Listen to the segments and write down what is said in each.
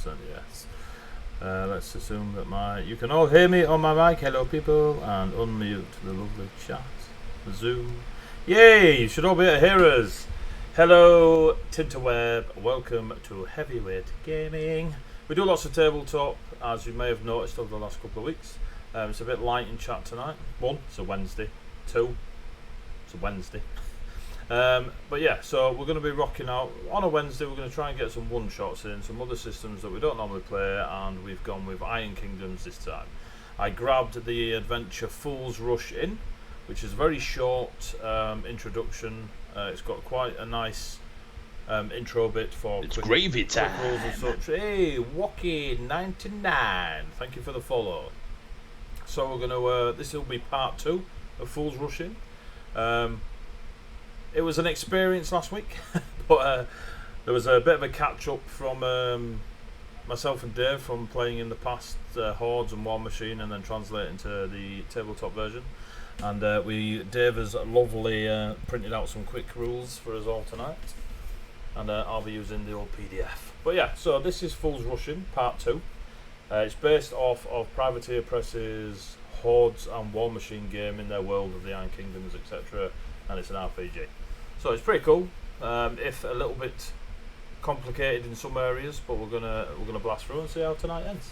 yes. Let's assume that you can all hear me on my mic. Hello, people, and unmute the lovely chat. Zoom. Yay! You should all be able to hear us. Hello, Tinterweb. Welcome to Heavyweight Gaming. We do lots of tabletop, as you may have noticed over the last couple of weeks. It's a bit light in chat tonight. 1, it's a Wednesday. 2, it's a Wednesday. But yeah, so we're going to be rocking out on a Wednesday. We're going to try and get some one-shots in, some other systems that we don't normally play, and we've gone with Iron Kingdoms this time. I grabbed the adventure Fool's Rush in, which is a very short introduction. It's got quite a nice intro bit for it's gravy time. Quick rules and such. Hey, Walkie99, thank you for the follow. So we're going to, this will be part 2 of Fool's Rush in. It was an experience last week, but there was a bit of a catch-up from myself and Dave from playing in the past Hordes and Warmachine and then translating to the tabletop version. And Dave has lovely printed out some quick rules for us all tonight. And I'll be using the old PDF. But yeah, so this is Fool's Rushing, part 2. It's based off of Privateer Press's Hordes and Warmachine game in their world of the Iron Kingdoms, etc. And it's an RPG. So it's pretty cool, if a little bit complicated in some areas, but we're gonna blast through and see how tonight ends.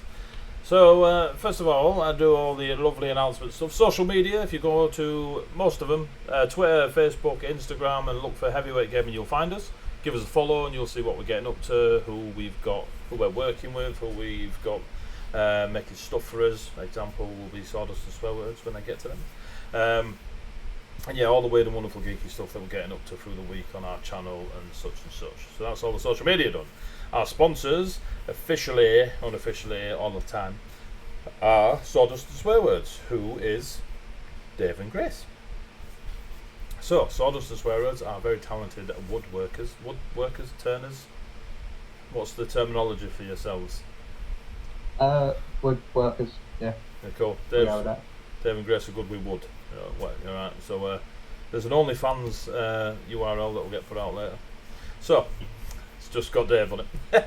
So first of all, I do all the lovely announcement stuff. Social media, if you go to most of them, Twitter, Facebook, Instagram, and look for Heavyweight Gaming, you'll find us. Give us a follow and you'll see what we're getting up to, who we're working with, who we've got making stuff for us. Example will be Sawdust Swearwords when I get to them. And yeah, all the weird and wonderful geeky stuff that we're getting up to through the week on our channel and such and such. So that's all the social media done. Our sponsors, officially, unofficially, all the time, are Sawdust Swearwords, who is Dave and Grace. So, Sawdust Swearwords are very talented woodworkers, turners. What's the terminology for yourselves? Woodworkers, yeah. Cool. Dave and Grace are good with wood. Alright, so there's an OnlyFans URL that will get put out later. So, it's just got Dave on it.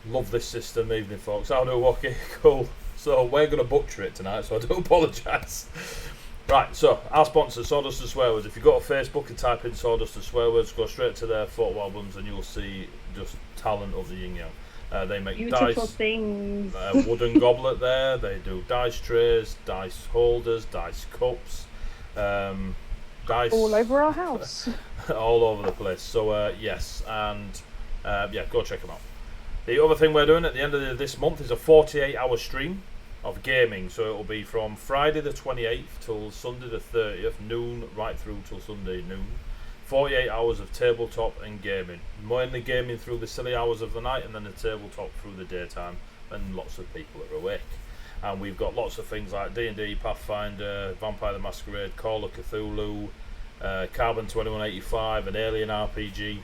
Love this system, evening folks. How do Walkie? Cool. So, we're going to butcher it tonight, so I do apologise. Right, so, our sponsor, Sawdust and Swearwords. If you go to Facebook and type in Sawdust and Swearwords, go straight to their photo albums and you'll see just talent of the yin yang. They make beautiful dice, things. Wooden goblet there. They do dice trays, dice holders, dice cups, dice all over our house. all over the place. So yes, and yeah, go check them out. The other thing we're doing at the end of this month is a 48-hour stream of gaming. So it will be from Friday the 28th till Sunday the 30th, noon, right through till Sunday noon. 48 hours of tabletop and gaming. Mainly gaming through the silly hours of the night and then the tabletop through the daytime, and lots of people are awake. And we've got lots of things like D&D, Pathfinder, Vampire the Masquerade, Call of Cthulhu, Carbon 2185, an Alien RPG,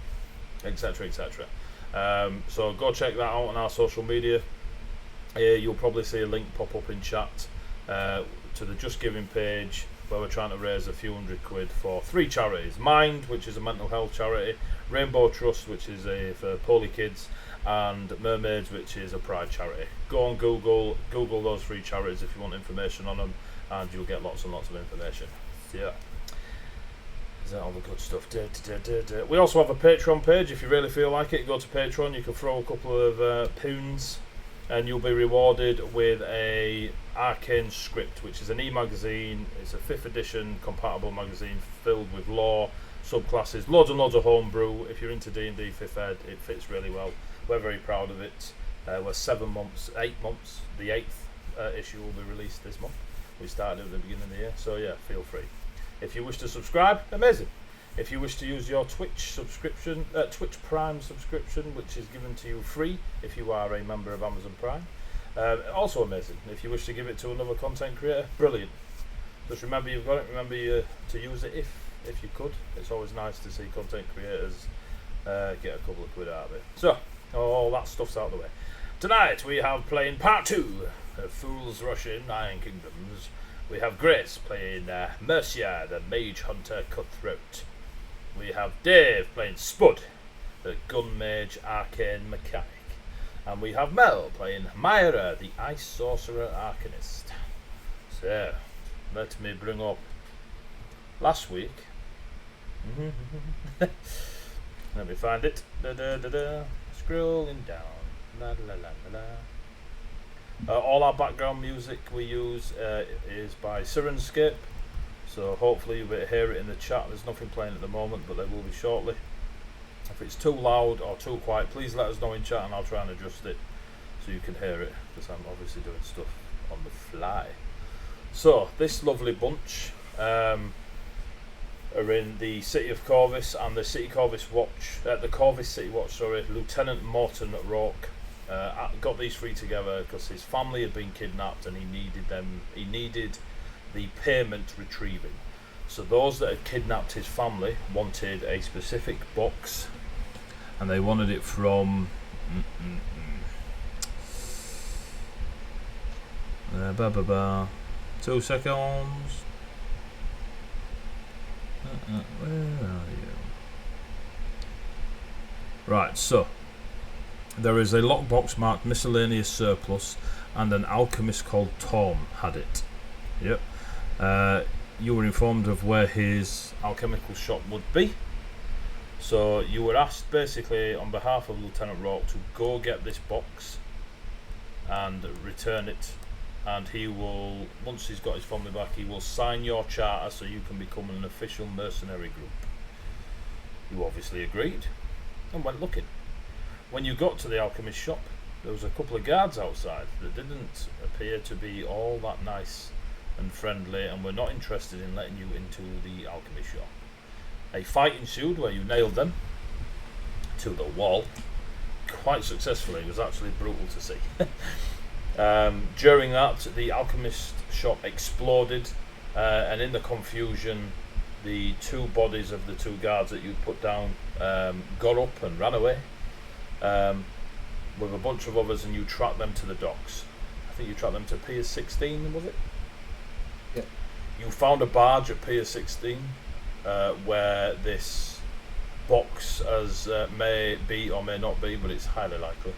etc, etc. So go check that out on our social media. You'll probably see a link pop up in chat to the Just Giving page, where we're trying to raise a few £100 for 3 charities. Mind, which is a mental health charity, Rainbow Trust, which is for poorly kids, and Mermaids, which is a pride charity. Go on Google those 3 charities if you want information on them, and you'll get lots and lots of information. So yeah, is that all the good stuff? We also have a Patreon page. If you really feel like it, go to Patreon. You can throw a couple of pounds and you'll be rewarded with a Arcane Script, which is an e-magazine. It's a 5th edition compatible magazine filled with lore, subclasses, loads and loads of homebrew. If you're into D&D 5th ed, it fits really well. We're very proud of it. We're 8 months. The 8th issue will be released this month. We started at the beginning of the year, so yeah, feel free. If you wish to subscribe, amazing. If you wish to use your Twitch subscription, Twitch Prime subscription, which is given to you free if you are a member of Amazon Prime, also amazing. If you wish to give it to another content creator, brilliant. Just remember you've got it. Remember to use it if you could. It's always nice to see content creators get a couple of quid out of it. So all that stuff's out of the way. Tonight we have playing part 2 of Fool's Rush in Iron Kingdoms. We have Grace playing Mercia, the Mage Hunter Cutthroat. We have Dave playing Spud, the Gun Mage Arcane Mechanic. And we have Mel playing Myra, the Ice Sorcerer Arcanist. So, let me bring up last week. Let me find it. Scrolling down. La, la, la, la, la. All our background music we use is by Syrinscape. So hopefully you'll be able to hear it in the chat. There's nothing playing at the moment, but there will be shortly. If it's too loud or too quiet, please let us know in chat and I'll try and adjust it so you can hear it, because I'm obviously doing stuff on the fly. So this lovely bunch are in the City of Corvus and the City Corvus Watch, the Corvus City Watch, sorry. Lieutenant Morton Rourke got these three together because his family had been kidnapped and he needed the payment retrieving. So those that had kidnapped his family wanted a specific box, and they wanted it from 2 seconds. Where are you? Right, so there is a lockbox marked miscellaneous surplus, and an alchemist called Tom had it. Yep. You were informed of where his alchemical shop would be, so you were asked basically on behalf of Lieutenant Rourke to go get this box and return it, and he will, once he's got his family back, he will sign your charter so you can become an official mercenary group. You obviously agreed and went looking. When you got to the alchemist shop, there was a couple of guards outside that didn't appear to be all that nice and friendly, and were not interested in letting you into the alchemy shop. A fight ensued where you nailed them to the wall quite successfully. It was actually brutal to see. During that, the alchemist shop exploded, and in the confusion, the two bodies of the two guards that you'd put down got up and ran away with a bunch of others, and you tracked them to the docks. I think you tracked them to Pier 16, was it? You found a barge at Pier 16 where this box, as may be or may not be, but it's highly likely.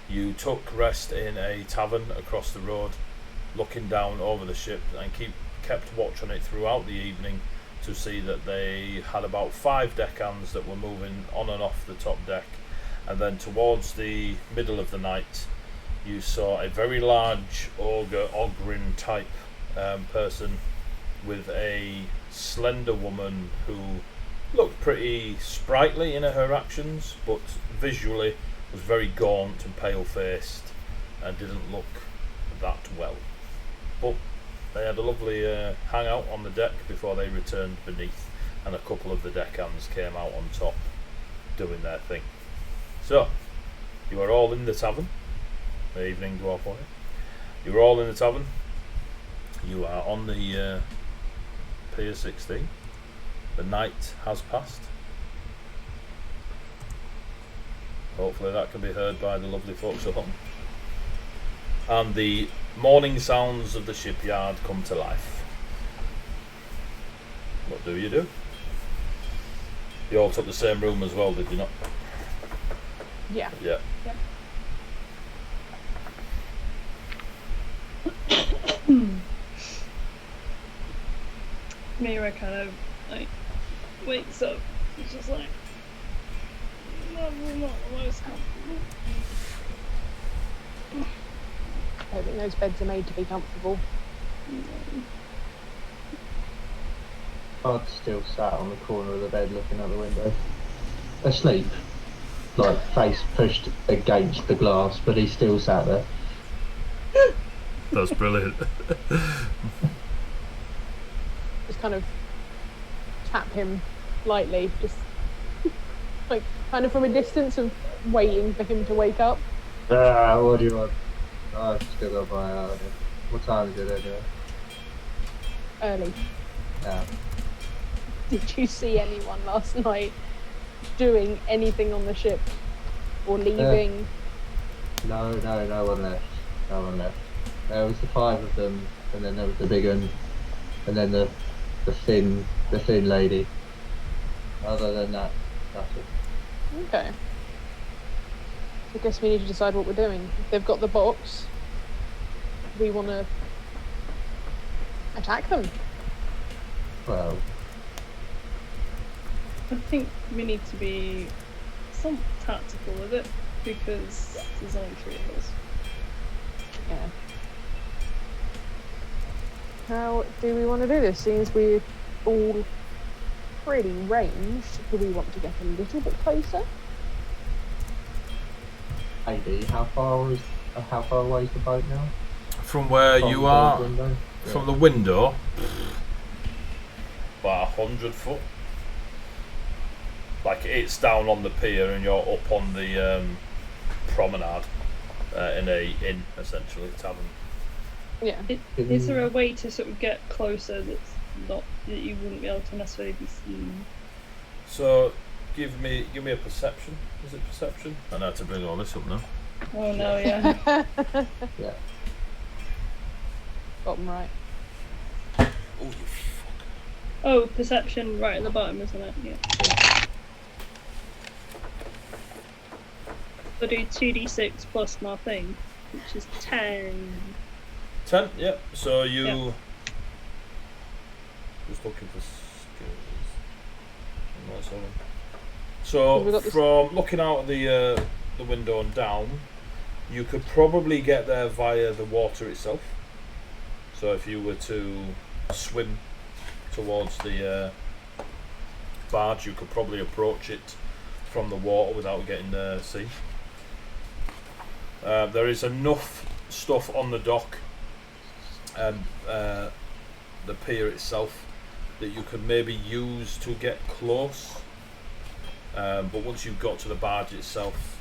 You took rest in a tavern across the road, looking down over the ship, and kept watch on it throughout the evening to see that they had about 5 deckhands that were moving on and off the top deck. And then towards the middle of the night, you saw a very large ogrin type person with a slender woman who looked pretty sprightly in her actions, but visually was very gaunt and pale-faced and didn't look that well. But they had a lovely hangout on the deck before they returned beneath, and a couple of the deckhands came out on top doing their thing. So, you are all in the tavern. The evening dwarf on it. You are all in the tavern. You are on the Pier 16. The night has passed. Hopefully that can be heard by the lovely folks at home. And the morning sounds of the shipyard come to life. What do? You all took the same room as well, did you not? Yeah. Yeah. Mira kind of like wakes up. It's just like not the most comfortable. I think those beds are made to be comfortable. Bud's still sat on the corner of the bed looking out the window. Asleep. Like face pushed against the glass, but he's still sat there. That's brilliant. Just kind of tap him lightly, just like kind of from a distance of waiting for him to wake up. What do you want? Oh, I've still got my eye on it. What time is it anyway? Early. Yeah. Did you see anyone last night doing anything on the ship or leaving? No one left. No one left. There was the 5 of them, and then there was the big one, and then the thin lady. Other than that, nothing. Okay. I guess we need to decide what we're doing. If they've got the box, we want to attack them. Well, I think we need to be somewhat tactical with it because there's only 3 of us. Yeah. How do we want to do this? Since we're all pretty ranged, do we want to get a little bit closer? maybe. How far away is the boat now? From where From you the are, window? from the window, about 100 foot. Like it's down on the pier and you're up on the promenade in a inn, essentially, tavern. Yeah. Is there a way to sort of get closer that's not that you wouldn't be able to necessarily be seen? So give me a perception. Is it perception? I know how to bring all this up now. Oh no, yeah. Yeah. Bottom right. Oh, you fuck. Oh, perception right at the bottom, isn't it? Yeah. So do 2d6 plus my thing, which is 10. 10, yep. So you... Yeah. Just looking for skills. Nice one. Have we So got this- from looking out of the window and down, you could probably get there via the water itself. So if you were to swim towards the barge, you could probably approach it from the water without getting the sea. There is enough stuff on the dock and the pier itself that you could maybe use to get close, but once you've got to the barge itself,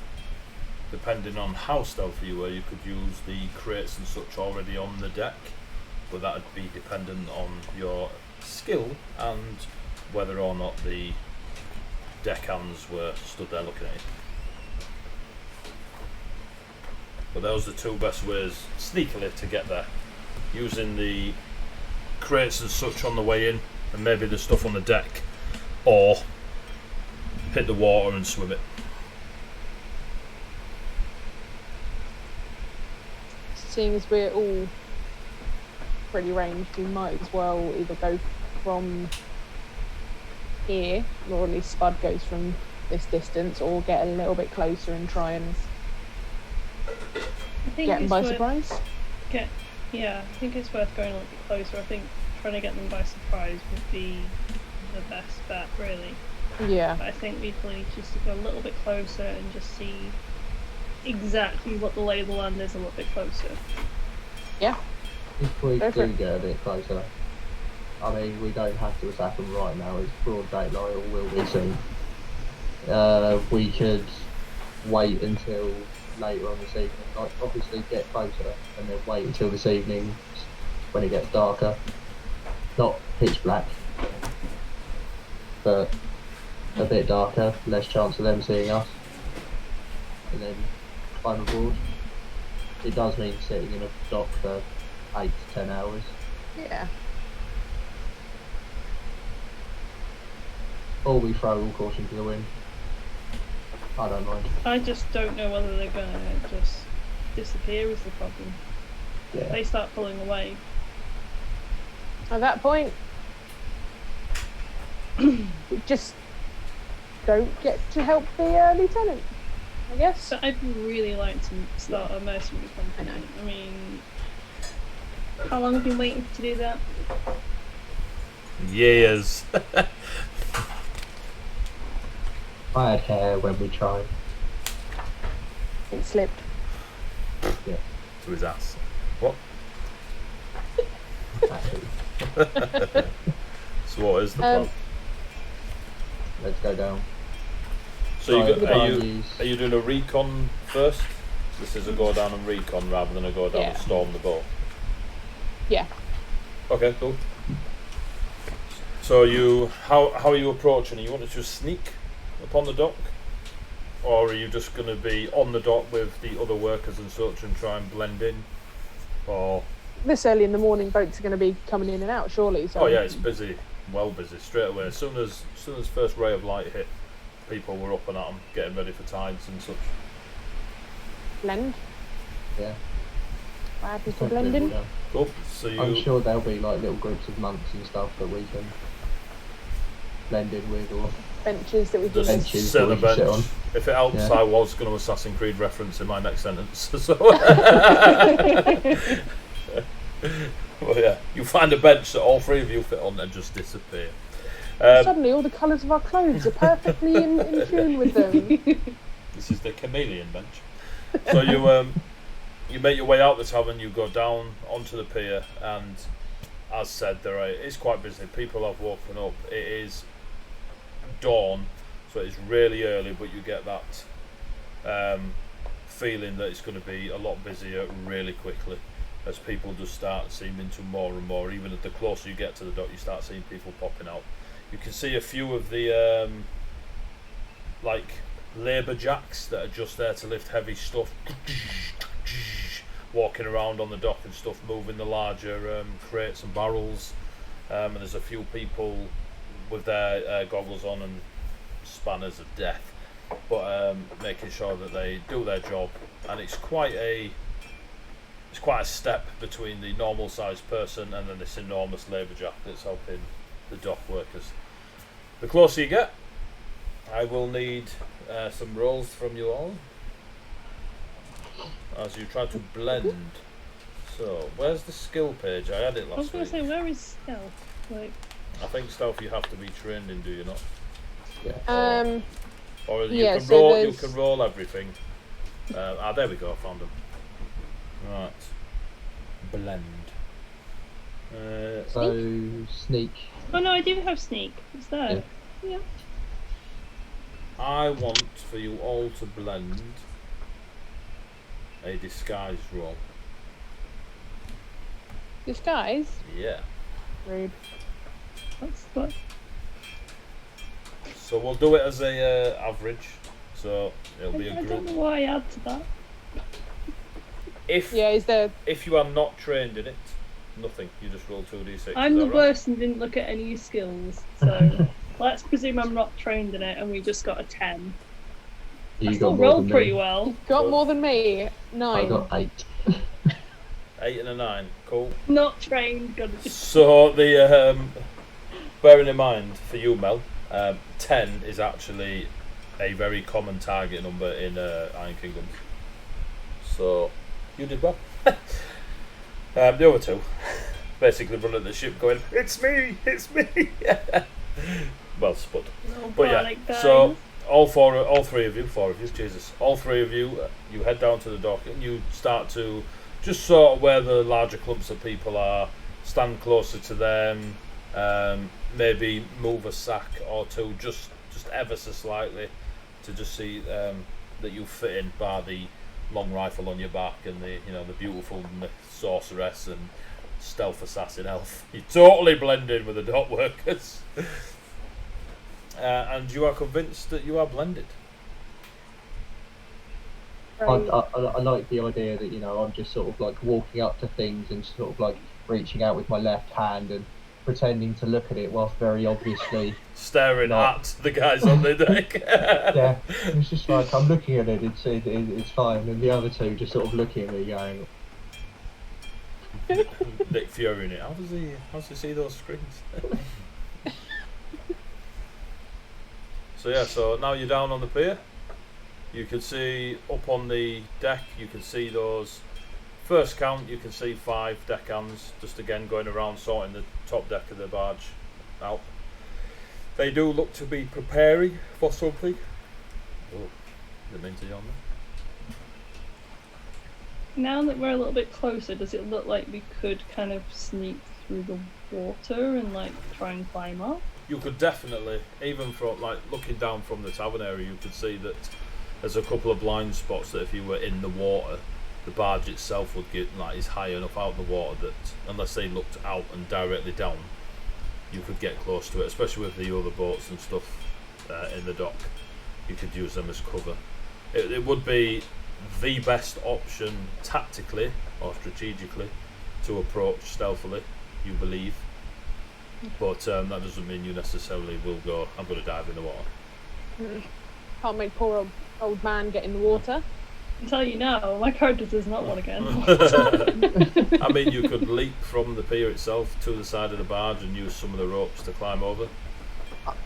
depending on how stealthy you were, you could use the crates and such already on the deck, but that would be dependent on your skill and whether or not the deckhands were stood there looking at you. But those are the two best ways sneakily to get there, using the crates and such on the way in and maybe the stuff on the deck, or hit the water and swim it. Seeing as we're all pretty ranged, we might as well either go from here, or at least Spud goes from this distance, or get a little bit closer and try and I think get them it's by worth surprise. Yeah, I think it's worth going a little bit closer. I think trying to get them by surprise would be the best bet, really. Yeah. But I think we probably need just to go a little bit closer and just see exactly what the lay of the land is a little bit closer. Yeah. If we Go for do it. get a bit closer, I mean, we don't have to attack them right now. It's broad daylight, or will be soon. We could wait until later on this evening. Like, obviously get closer and then wait until this evening when it gets darker. Not pitch black, but a bit darker, less chance of them seeing us. And then climb aboard. It does mean sitting in a dock for 8 to 10 hours. Yeah. Or we throw all caution to the wind. I don't mind. I just don't know whether they're gonna just disappear is the problem. If Yeah. they start pulling away. At that point, we just don't get to help the lieutenant, I guess. So I'd really like to start a mercenary company. I know. I mean, how long have you been waiting to do that? Years. I had hair when we tried. It slipped. Yeah, To his ass. What? actually. So what is the plan? Let's go down. So Right, are you doing a recon first? This is a go down and recon rather than a go down and Yeah. storm the boat. Yeah. Okay, cool. So how are you approaching? Are you wanting to sneak upon the dock, or are you just going to be on the dock with the other workers and such and try and blend in? Or This early in the morning, boats are going to be coming in and out, surely. So oh yeah, it's busy, well busy straight away. As soon as first ray of light hit, people were up and at 'em, getting ready for tides and such. blend. Yeah. We're happy to Hopefully blend in. we'll go. Cool. So you. I'm sure there'll be like little groups of monks and stuff that we can blend in with, or Benches that we Just can benches sit that on a we can sit bench. on. If it helps, Yeah. I was going to Assassin's Creed reference in my next sentence. So, well, yeah, you find a bench that all three of you fit on and just disappear. Suddenly, all the colours of our clothes are perfectly in tune with them. This is the chameleon bench. So you make your way out the tavern. You go down onto the pier, and as said, it's quite busy. People have woken up. It is dawn, so it's really early, but you get that feeling that it's going to be a lot busier really quickly as people just start seeming to more and more. Even the closer you get to the dock, you start seeing people popping out. You can see a few of the like labour jacks that are just there to lift heavy stuff, walking around on the dock and stuff, moving the larger crates and barrels. And there's a few people with their goggles on and spanners of death, but making sure that they do their job. And it's quite a step between the normal sized person and then this enormous labour jack that's helping the dock workers. The closer you get, I will need some rolls from you all as you try to blend. So, where's the skill page? I had it I was last going week. to say, where is stealth? Like, I think stealth you have to be trained in, do you not? Yeah. Or you Yeah, can so roll. You there's- can roll everything. There we go. I found them. Right. Blend. So sneak. oh no, I do have sneak. It's there. Yeah. I want for you all to blend a disguise roll. Disguise? Yeah. Rude. That's what. So we'll do it as a average. So it'll be a I don't group. know why I add to that. If Yeah, is there... if you are not trained in it, nothing. You just roll 2d6. I'm is the that right? worst and didn't look at any skills, so let's presume I'm not trained in it and we just got a 10. You I got still more rolled than pretty me. well. Got more than me. 9. I got 8. 8 and a 9. Cool. Not trained, got a So the bearing in mind for you, Mel, 10 is actually a very common target number in Iron Kingdoms. So you did well. The other two basically running the ship, going, "It's me, it's me." Well spud. But yeah, so all three of you, Jesus, all three of you, you head down to the dock and you start to just sort of where the larger clumps of people are, stand closer to them, maybe move a sack or two, just ever so slightly, to just see that you fit in, bar the long rifle on your back and the beautiful sorceress and stealth assassin elf. You totally blend in with the dock workers. And you are convinced that you are blended. I like the idea that, I'm just sort of like walking up to things and sort of like reaching out with my left hand and pretending to look at it whilst very obviously Staring not. at the guys on the deck. Yeah, it's just like I'm looking at it, it's fine, and the other two just sort of looking at me going, Nick Fury in it. How does he see those screens? So now you're down on the pier. You can see up on the deck, you can see those, first count, you can see 5 deckhands just again going around sorting the top deck of the barge out. They do look to be preparing for something. Oh, didn't mean to yawn there. Now that we're a little bit closer, does it look like we could kind of sneak through the water and like try and climb up? You could definitely, even from like looking down from the tavern area, you could see that there's a couple of blind spots that if you were in the water, the barge itself would get is high enough out of the water that unless they looked out and directly down, you could get close to it, especially with the other boats and stuff in the dock. You could use them as cover. It would be the best option tactically or strategically to approach stealthily, you believe. But that doesn't mean you necessarily will go, I'm going to dive in the water. Can't make poor old man get in the water. can tell you now, my character does not want to get in the water. I mean, you could leap from the pier itself to the side of the barge and use some of the ropes to climb over.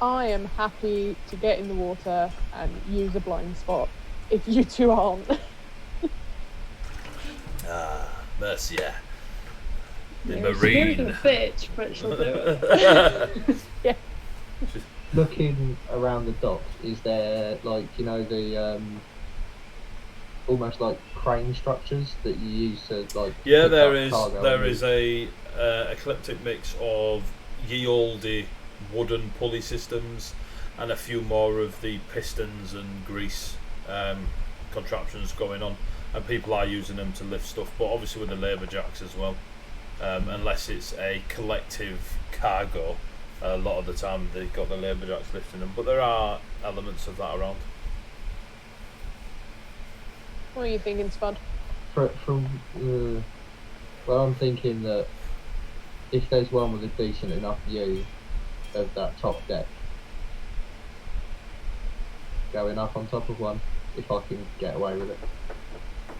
I am happy to get in the water and use a blind spot if you two aren't. Mercia. The You're a spirit Marine. of a bitch, but she'll do it. Yeah. Looking around the dock, is there like, you know, the almost like crane structures that you use to like? Yeah, pick there up is. cargo There and is a eclectic mix of ye olde wooden pulley systems and a few more of the pistons and grease contraptions going on, and people are using them to lift stuff, but obviously with the labour jacks as well. Unless it's a collective cargo, a lot of the time they've got the labour jacks lifting them, but there are elements of that around. What are you thinking, Spud? Well, I'm thinking that if there's one with a decent enough view of that top deck, going up on top of one, if I can get away with it.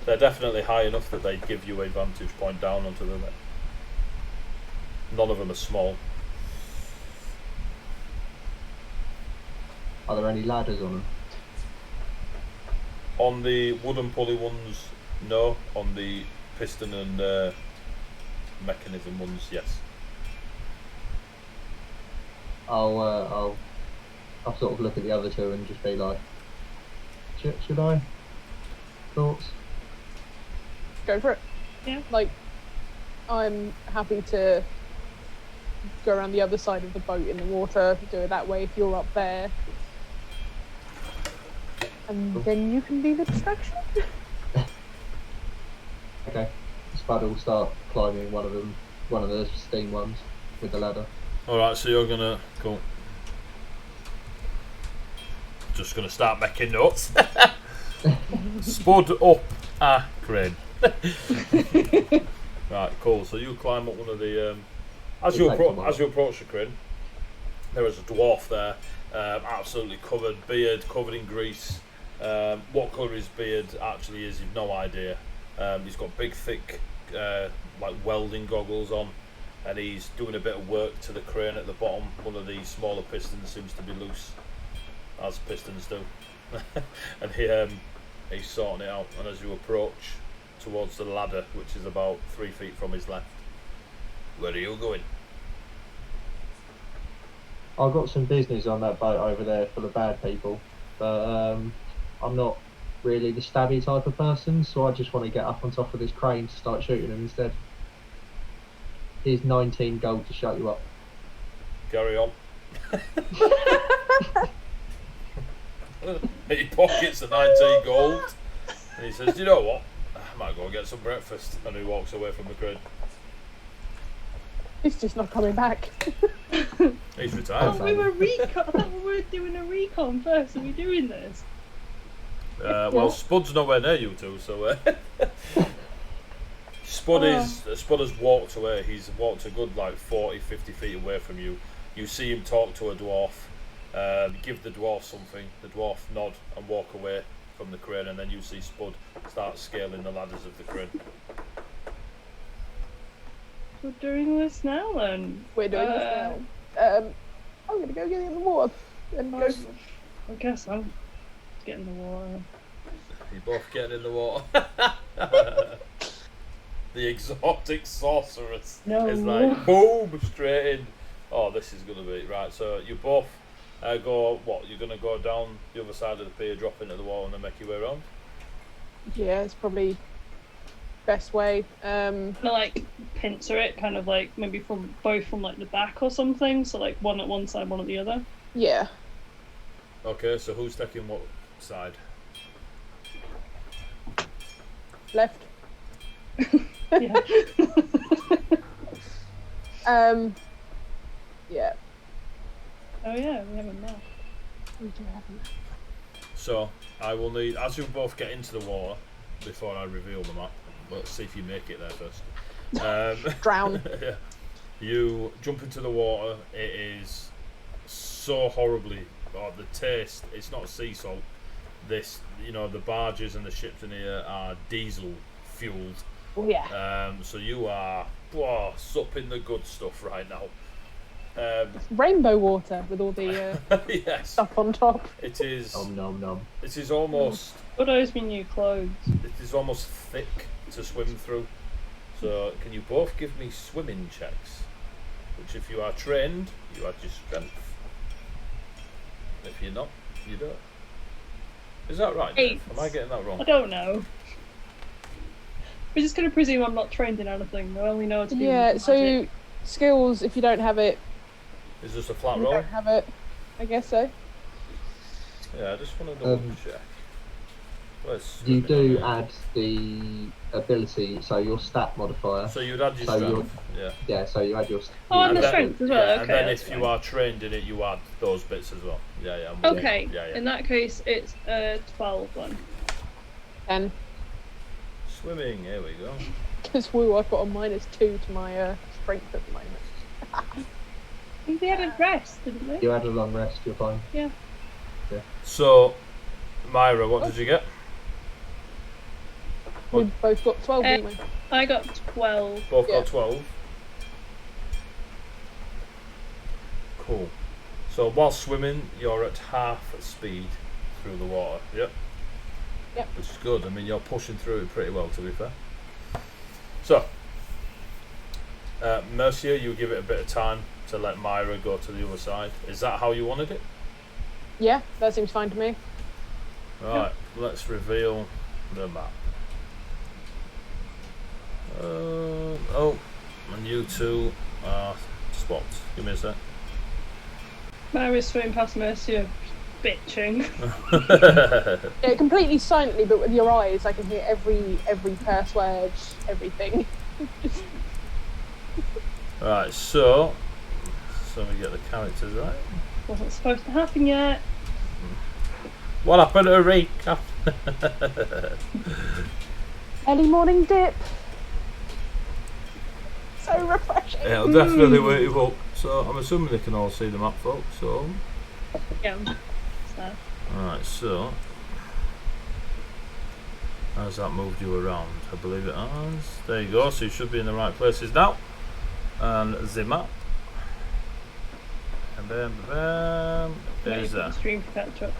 They're definitely high enough that they give you a vantage point down onto the net. None of them are small. Are there any ladders on them? On the wooden pulley ones, no. On the piston and mechanism ones, yes. I'll sort of look at the other two and just be like, should I? Thoughts? Go for it. Yeah. Like, I'm happy to go around the other side of the boat in the water, do it that way if you're up there. And then you can be the distraction. Okay. Spud will start climbing one of the steam ones with the ladder. Alright, so you're gonna go. Just gonna start making notes. Spud up a crane. Right, cool. So you climb up one of the. As you approach the crane, there is a dwarf there, absolutely covered, beard covered in grease. What colour his beard actually is, you've no idea. He's got big, thick, like welding goggles on, and he's doing a bit of work to the crane at the bottom. One of the smaller pistons seems to be loose, as pistons do, and he's sorting it out. And as you approach towards the ladder, which is about 3 feet from his left, where are you going? I've got some business on that boat over there for the bad people, but I'm not really the stabby type of person, so I just want to get up on top of this crane to start shooting them instead. Here's 19 gold to shut you up. Carry on. He pockets the 19 gold, and he says, "You know what? I might go and get some breakfast." And he walks away from the crane. He's just not coming back. He's Oh, retired. we were recon. I thought we were doing a recon first. Are we doing this? Well, Spud's nowhere near you two, so Spud has walked away. He's walked a good like 40, 50 feet away from you. You see him talk to a dwarf, give the dwarf something. The dwarf nod and walk away from the crane, and then you see Spud start scaling the ladders of the crane. We're doing this now, then. We're doing this now. I'm gonna go get in the water and go. I guess I'm getting the water. You both getting in the water. The exotic sorceress is like boom straight in. Oh, this is gonna be right. So you both go. What? You're gonna go down the other side of the pier, drop into the water, and then make your way around. Yeah, it's probably best way. Kind of like pincer it, kind of like maybe from like the back or something. So like one at one side, one at the other. Yeah. Okay, so who's taking what side? Left. Yeah. Yeah. Oh yeah, we haven't met. We do haven't. So I will need, as you both get into the water, before I reveal the map. Let's see if you make it there first. Drown. Yeah. You jump into the water. It is so horribly. Oh, the taste. It's not sea salt. this, you know, the barges and the ships in here are diesel fueled. Oh yeah. So you are supping the good stuff right now. Rainbow water with all the yes, stuff on top. it is. Nom nom nom. It is almost. What those be new clothes? It is almost thick to swim through. So can you both give me swimming checks? Which, if you are trained, you add your strength. If you're not, you don't. Is that right? 8. Am I getting that wrong? I don't know. We're just going to presume I'm not trained in anything. I only know how to do magic. So skills, if you don't have it, Is this a flat you roll? don't have it. I guess so. Yeah, I just want to double check. Where's You swimming? do add the ability, so your stat modifier. So you'd add your So strength. Yeah. Yeah, so you add your. Oh, and And the then- strength as well. Yeah, Okay. and then that's if you fine. are trained in it, you add those bits as well. Yeah, yeah. I'm with you. Okay. Yeah, yeah. In that case, it's 12 then. And Swimming. Here we go. because I've got a -2 to my strength at the moment. They had a rest, didn't they? You add a long rest, you're fine. Yeah. So, Myra, what did you get? What? We've both got 12, didn't we? I got 12. Both Yeah. got 12. Cool. So while swimming, you're at half speed through the water. Yep. Yep. Which is good. I mean, you're pushing through it pretty well, to be fair. So, Mercia, you give it a bit of time to let Myra go to the other side. Is that how you wanted it? Yeah, that seems fine to me. Right. Let's reveal the map. And you two are swapped. Give me a sec. Mary's swimming past Mercia, bitching. Yeah, completely silently, but with your eyes, I can hear every curse word, everything. Right, so we get the characters right. Wasn't supposed to happen yet. What happened to recap? Early morning dip. So refreshing. Yeah, it'll definitely wake you up. So I'm assuming they can all see the map, folks. So, Yeah. So. alright, so how's that moved you around? I believe it has. There you go. So you should be in the right places now. And the map. And then Waiting there's for the that. stream to catch up.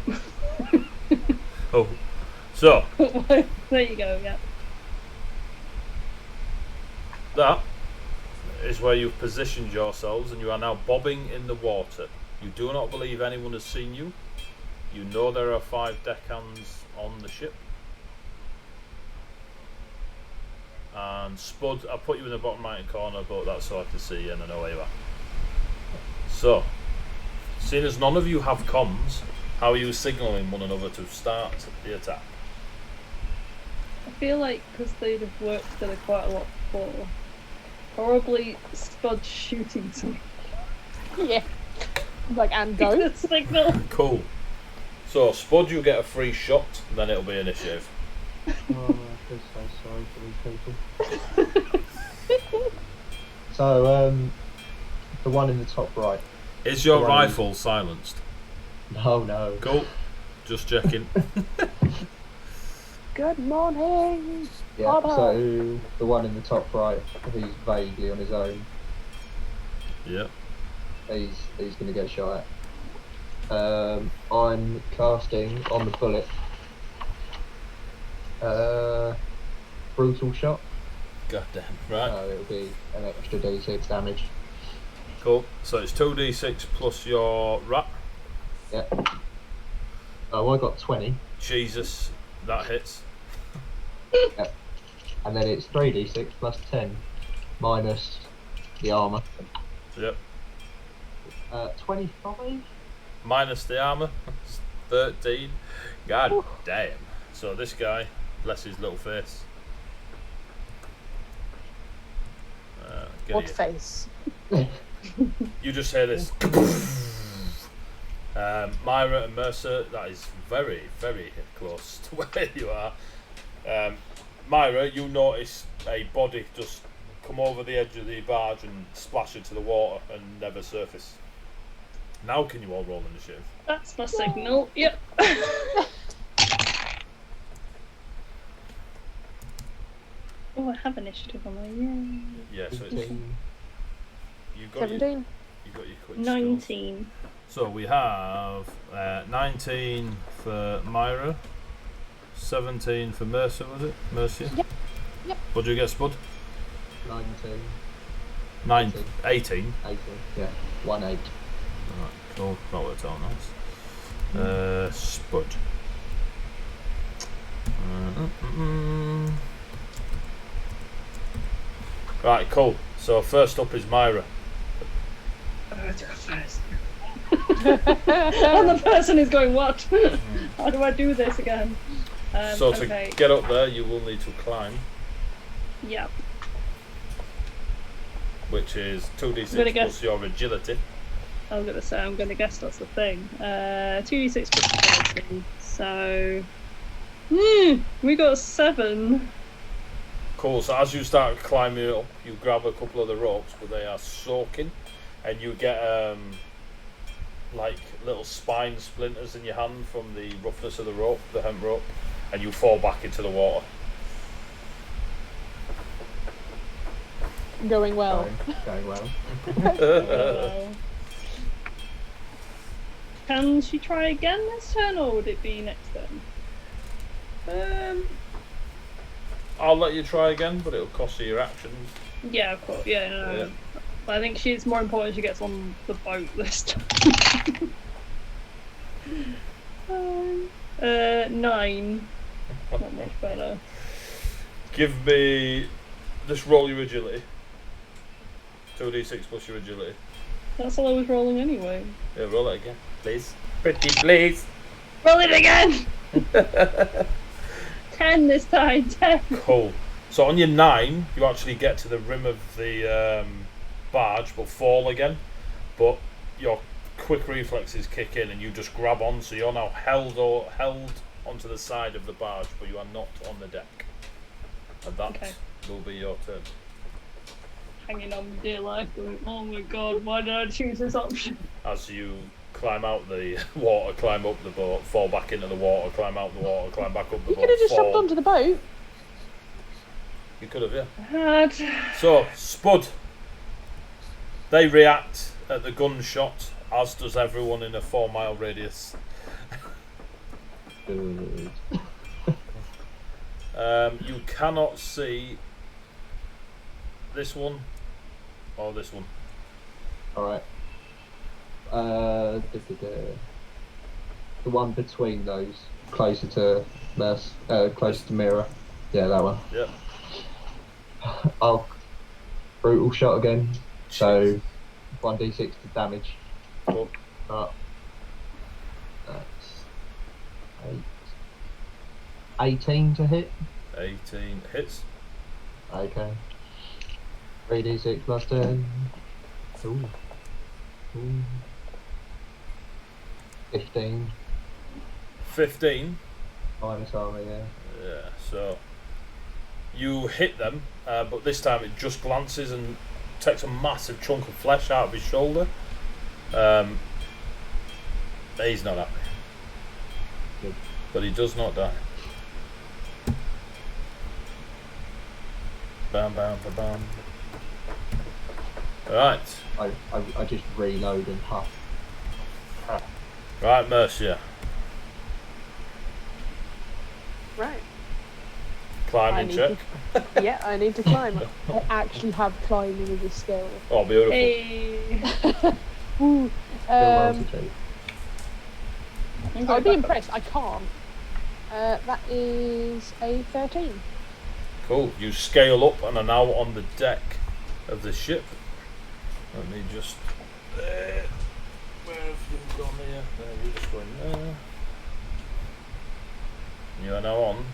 Oh, so There you go, yeah. that is where you've positioned yourselves, and you are now bobbing in the water. You do not believe anyone has seen you. You know there are 5 deckhands on the ship. And Spud, I put you in the bottom right corner, but that's so I can see you and I know where you are. So, seeing as none of you have comms, how are you signalling one another to start the attack? I feel like because they'd have worked together quite a lot before, probably Spud shooting something. Yeah. Like, and go. The signal. Cool. So, Spud, you get a free shot, then it'll be initiative. Oh, I feel so sorry for these people. So, the one in the top right. Is your Right. rifle silenced? No. Cool. Just checking. Good morning. Yeah, Papa. so the one in the top right, he's vaguely on his own. Yep. He's going to get shot at. I'm casting on the bullet. Brutal shot. Goddamn. Right. So it'll be an extra d6 damage. Cool. So it's 2d6 plus your rat. Yeah. Oh, I got 20, Jesus. That hits. and then it's 3d6 plus 10 minus the armour. Yep. 25. Minus the armour. 13. God damn. So this guy, bless his little face. Get What you. face? You just hear this. Myra and Mercer, that is very, very close to where you are. Myra, you notice a body just come over the edge of the barge and splash into the water and never surface. Now can you all roll initiative? That's my signal. Yep. Oh, I have initiative on there. Yay. Yeah, so it's, 18. you've got 17. you got your quick skills. 19. So we have 19 for Myra, 17 for Mercer, was it? Mercia? Yep. Yep. What did you get, Spud? 19. 18. 18. Yeah. 1 8. Alright, cool. That worked out nice. Spud. Right, cool. So first up is Myra. I'm the person who's going, what? How do I do this again? So okay. to get up there, you will need to climb, Yep. which is 2d6 Gonna plus guess. your agility. I was going to say, I'm going to guess that's the thing. 2d6 plus 30. So. We got 7. Cool. So as you start climbing up, you grab a couple of the ropes, but they are soaking, and you get like little spine splinters in your hand from the roughness of the rope, the hemp rope, and you fall back into the water. Going well. Going well. Can she try again this turn, or would it be next turn? I'll let you try again, but it'll cost you your actions. Yeah, of course. Yeah, no. Yeah. I think she's more important she gets on the boat this time. 9. Not much better. Give me. Just roll your agility. 2d6 plus your agility. That's all I was rolling anyway. Yeah, roll it again, please. Pretty please. Roll it again! 10 this time, 10. Cool. So on your 9, you actually get to the rim of the barge, but fall again. But your quick reflexes kick in, and you just grab on. So you're now held onto the side of the barge, but you are not on the deck. And that will be your turn. Hanging on for dear life, going, oh my god, why did I choose this option? As you climb out the water, climb up the boat, fall back into the water, climb out the water, climb back up the You boat. could have just fall. jumped onto the boat. You could have, yeah. Had. So, Spud. They react at the gunshot, as does everyone in a 4-mile radius. Good. You cannot see this one or this one. Alright. The one between those, closer to Mira. Yeah, that one. Yep. I'll brutal shot again. So 1d6 to damage. Cool. But that's 18 to hit. 18 hits. Okay. 3d6 plus 10. Ooh. 15. 15. Minus armor, yeah. Yeah, so you hit them, but this time it just glances and takes a massive chunk of flesh out of his shoulder. He's not happy. Good. But he does not die. Bam, bam, bam, bam. Right. I just reload and huff. Right, Mercia. Right. Climbing check. Yeah, I need to climb. I actually have climbing as a skill. Oh, beautiful. Hey. Ooh, Well to do. I'd be impressed. I can't. That is a 13. Cool. You scale up and are now on the deck of the ship. Let me just. Where have you gone here? There, you just go in there. You are now on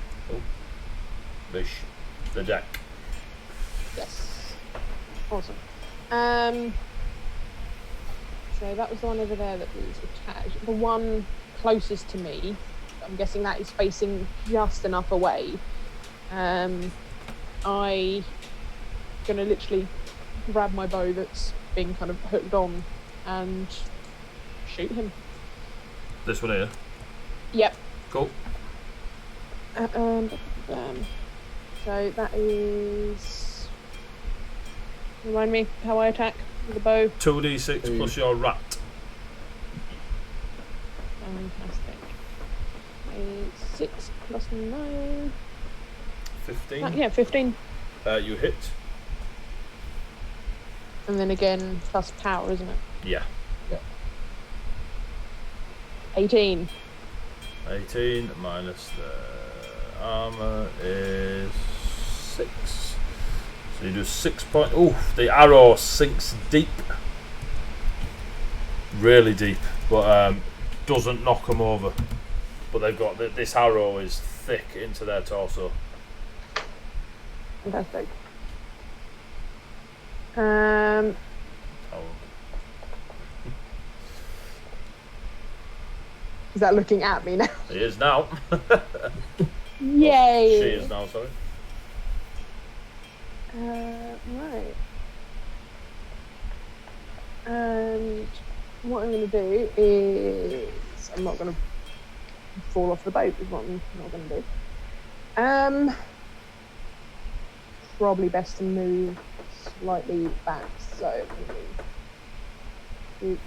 the deck. Yes. Awesome. So that was the one over there that was attached. The one closest to me, I'm guessing that is facing just enough away. I'm gonna literally grab my bow that's been kind of hooked on and shoot him. This one here. Yep. Cool. So that is. Remind me how I attack with the bow. 2d6 plus your rat. Fantastic. 6 plus 9. 15. Yeah, 15. You hit. And then again, plus power, isn't it? Yeah. 18. 18 minus the armor is 6. So you do 6 points. Ooh, the arrow sinks deep. Really deep. But doesn't knock them over. But they've got this arrow is thick into their torso. Fantastic. Oh. Is that looking at me now? He is now. Yay! She is now, sorry. Right. And what I'm going to do is... I'm not going to fall off the boat is what I'm not going to do. Probably best to move slightly back, so I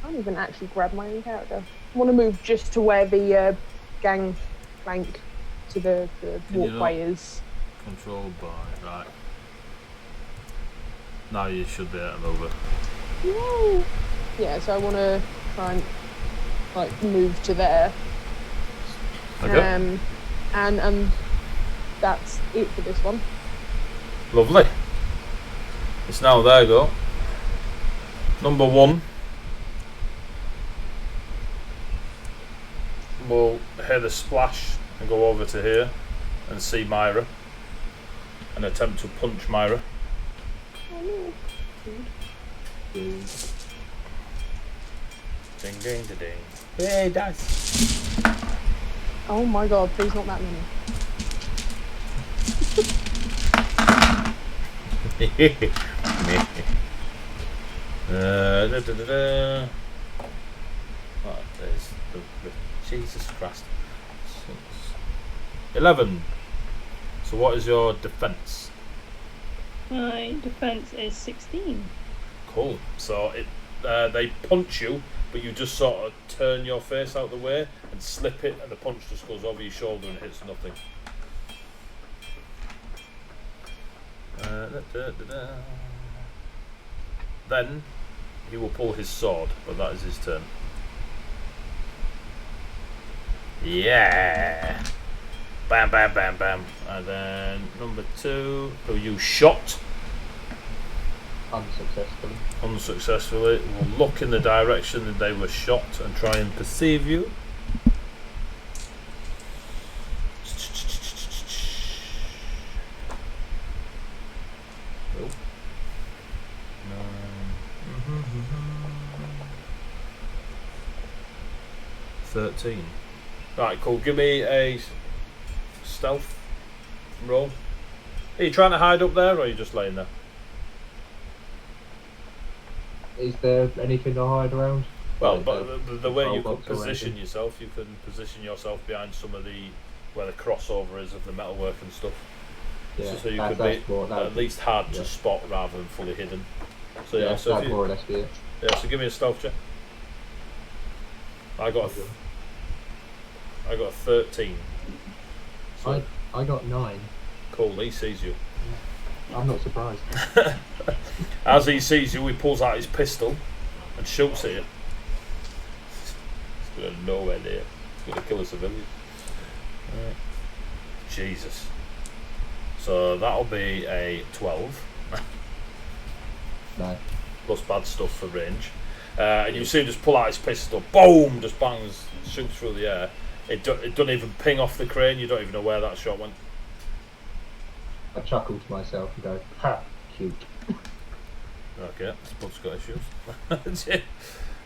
can't even actually grab my own character. I want to move just to where the gang plank to the walkway is. Controlled by, right. Now you should be able to move it. Yay! Yeah, so I want to try and like move to there. Okay. And that's it for this one. Lovely. It's now there, go. Number 1. We'll hear the splash and go over to here and see Myra and attempt to punch Myra. Oh no. Ding ding da ding. Hey, dice. Oh my god, please not that many. Da, da, da, da. What is the Jesus Christ? 6. 11. So what is your defense? My defense is 16. Cool. So they punch you, but you just sort of turn your face out the way and slip it, and the punch just goes over your shoulder and hits nothing. Da, da, da, da. Then he will pull his sword, but that is his turn. Yeah! Bam, bam, bam, bam. And then number 2, who you shot unsuccessfully, will look in the direction that they were shot and try and perceive you. Oh. 13. Right, cool. Give me a stealth roll. Are you trying to hide up there, or are you just laying there? Is there anything to hide around? Well, Like but the way you can box or position anything? yourself, you can position yourself behind some of the where the crossover is of the metalwork and stuff. Yeah, So you that's could be more, that at least hard to yeah. spot rather than fully hidden. So yeah, yeah, so that'd if you, more or less be it. yeah, so give me a stealth check. I got a 13. So I got 9. cool. He sees you. I'm not surprised. As he sees you, he pulls out his pistol and shoots at you. It's going nowhere near. It's going to kill a civilian. Right. Jesus. So that'll be a 12. No. Plus bad stuff for range. And you see him just pull out his pistol. Boom! Just bangs, shoots through the air. It doesn't even ping off the crane. You don't even know where that shot went. I chuckle to myself and go, ha, cute. Okay, Spud's got issues.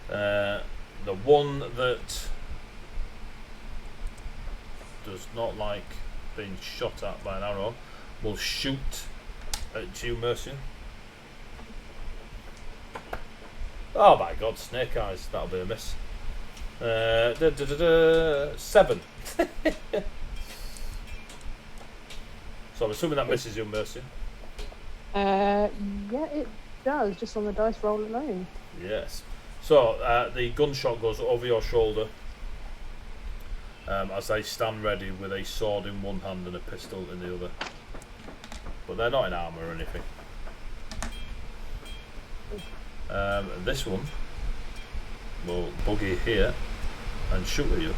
The one that does not like being shot at by an arrow will shoot at you, Mercian. Oh my god, snake eyes, that'll be a miss. 7. So I'm assuming that misses you, Mercy. Yeah, it does, just on the dice roll alone. Yes. So the gunshot goes over your shoulder as they stand ready with a sword in one hand and a pistol in the other. But they're not in armour or anything. This one will buggy here and shoot at you.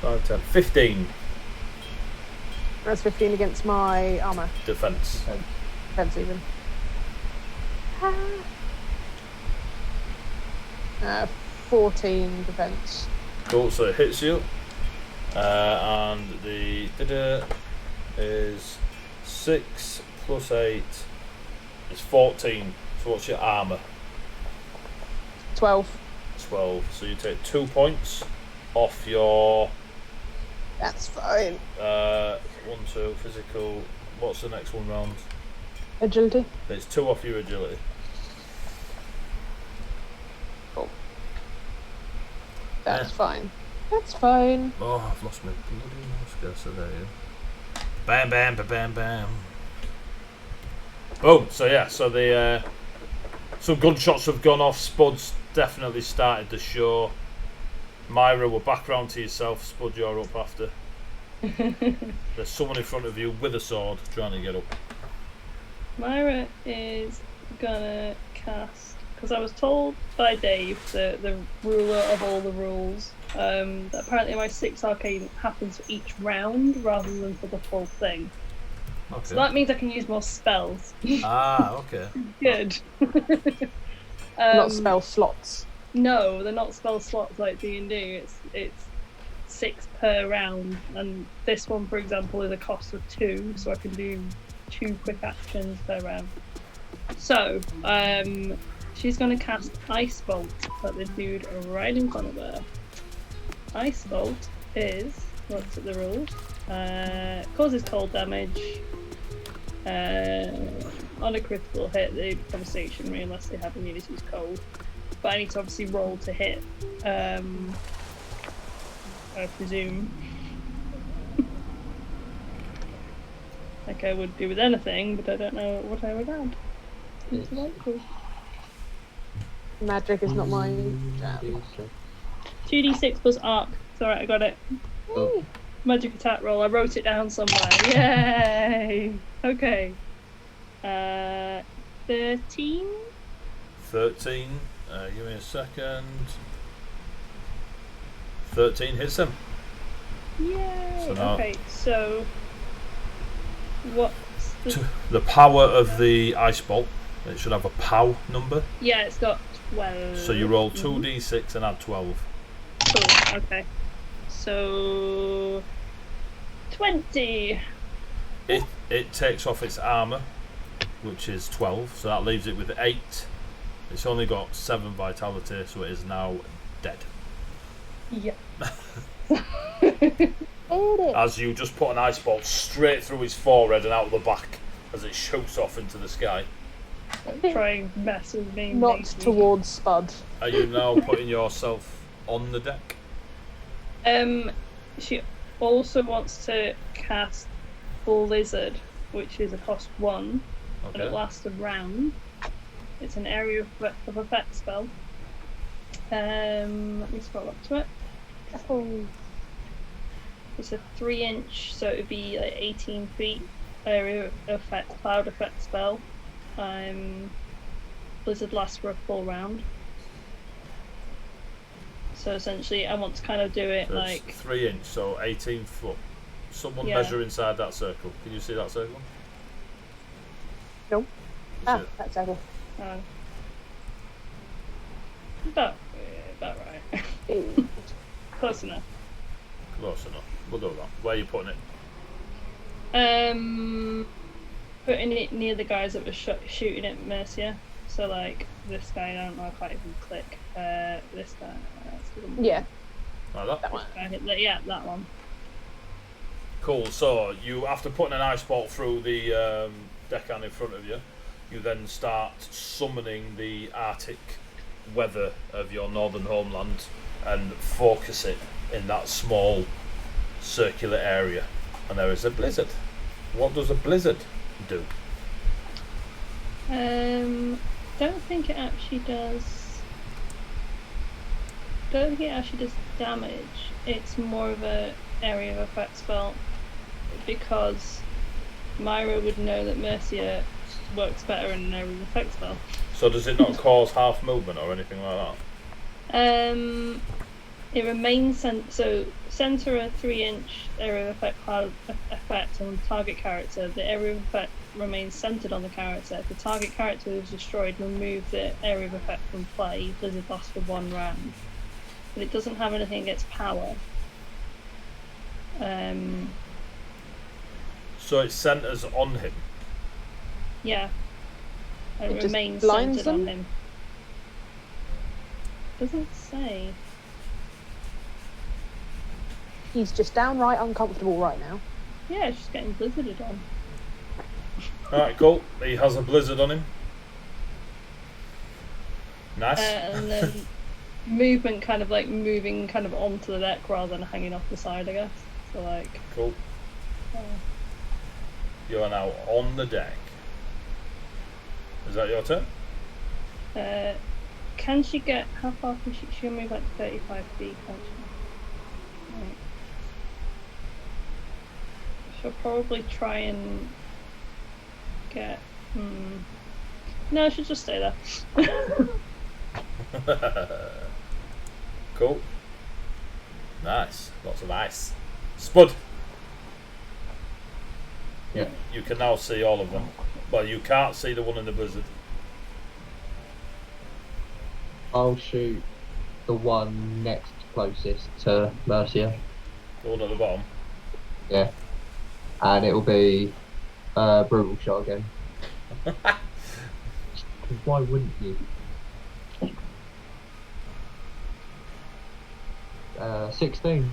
5, 10, 15 That's 15 against my armour. defence. Defense even. 14 defense. Cool, so it hits you. And the is 6 plus 8 is 14. So what's your armour? 12. 12. So you take 2 points off your That's fine. 1, 2 physical. What's the next one round? Agility. It's 2 off your agility. Cool. That's fine. That's fine. Oh, I've lost my bloody mouse cursor there. Bam, bam, bam, bam, bam. Boom. So yeah, so the some gunshots have gone off. Spud's definitely started to show. Myra, we're back round to yourself. Spud, you're up after. There's someone in front of you with a sword trying to get up. Myra is gonna cast, because I was told by Dave, the ruler of all the rules, that apparently my 6 arcane happens for each round rather than for the full thing. Okay. So that means I can use more spells. Okay. Good. Not spell slots. No, they're not spell slots like D&D. It's 6 per round, and this one, for example, is a cost of 2, so I can do 2 quick actions per round. So, she's going to cast Ice Bolt at the dude right in front of her. Ice Bolt is, let's at the rules, causes cold damage on a critical hit. They become stationary unless they have immunity to cold. But I need to obviously roll to hit, I presume. Like I would do with anything, but I don't know what I would add. It's cool. Magic is not my jam. 2d6 plus arc. It's alright, I got it. Oh. Magic attack roll. I wrote it down somewhere. Yay! Okay. 13? 13. Give me a second. 13 hits him. Yay! So now- okay, so what's The power of the ice bolt. It should have a POW number. Yeah, it's got 12. So you roll 2d6 and add 12. Cool, okay. So 20. It takes off its armour, which is 12, so that leaves it with 8. It's only got 7 vitality, so it is now dead. Yeah. As you just put an ice bolt straight through his forehead and out the back as it shoots off into the sky. Try and mess with me. Not maybe. towards Spud. Are you now putting yourself on the deck? She also wants to cast Blizzard, which is a cost 1, and it Okay. lasts a round. It's an area of effect spell. Let me scroll up to it. Oh. It's a 3-inch, so it would be like 18 feet area effect, cloud effect spell. Blizzard lasts for a full round. So essentially, I want to kind of do it So like. it's 3 inch, so 18 foot. Someone Yeah. measure inside that circle. Can you see that circle? No. You Ah, see it? that's circle. About right. Close enough. Close enough. We'll do that. Where are you putting it? Putting it near the guys that were shooting at Mercia. So like this guy, I don't know, I can't even click. This guy. Yeah, Like that? that one. Yeah, that one. Cool. So you, after putting an ice bolt through the deckhand in front of you, you then start summoning the Arctic weather of your northern homeland and focus it in that small circular area, and there is a blizzard. What does a blizzard do? Don't think it actually does. Don't think it actually does damage. It's more of a area of effect spell, because Myra would know that Mercia works better in an area of effect spell. So does it not cause half movement or anything like that? It remains so center a 3-inch area of effect on the target character. The area of effect remains centered on the character. If the target character is destroyed, remove the area of effect from play. Blizzard lasts for 1 round, but it doesn't have anything against power. So it centers on him. Yeah, it just remains blinds centered on them? him. Doesn't say. He's just downright uncomfortable right now. Yeah, it's just getting blizzarded on. Alright, cool. He has a blizzard on him. Nice. And then movement, kind of like moving kind of onto the deck rather than hanging off the side, I guess. So like. Cool. You are now on the deck. Is that your turn? Can she get, how far can she? She'll move like 35 feet, can't she? Right. She'll probably try and get. No, she'll just stay there. Cool. Nice. Lots of ice. Spud. Yeah. You can now see all of them. Well, you can't see the one in the blizzard. I'll shoot the one next closest to Mercia. The one at the bottom. Yeah. And it'll be brutal shot again. Why wouldn't you? 16.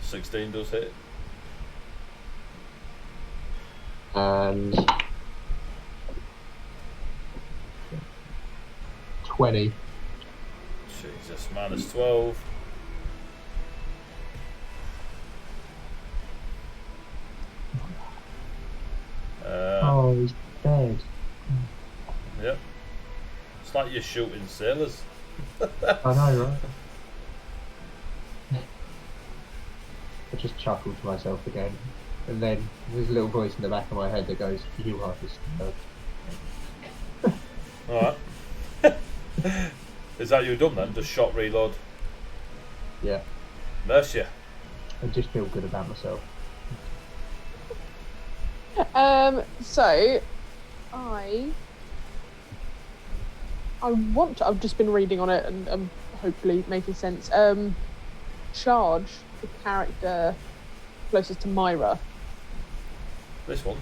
16 does hit. And 20. Jesus, minus 12. Oh, he's dead. Yep. It's like you're shooting sailors. I know, right? I just chuckled to myself again. And then there's a little voice in the back of my head that goes, "You are disturbed." Alright. Is that you done then? Just shot, reload? Yeah. Mercia. I just feel good about myself. So I want to, I've just been reading on it and hopefully making sense. Charge the character closest to Myra. This one?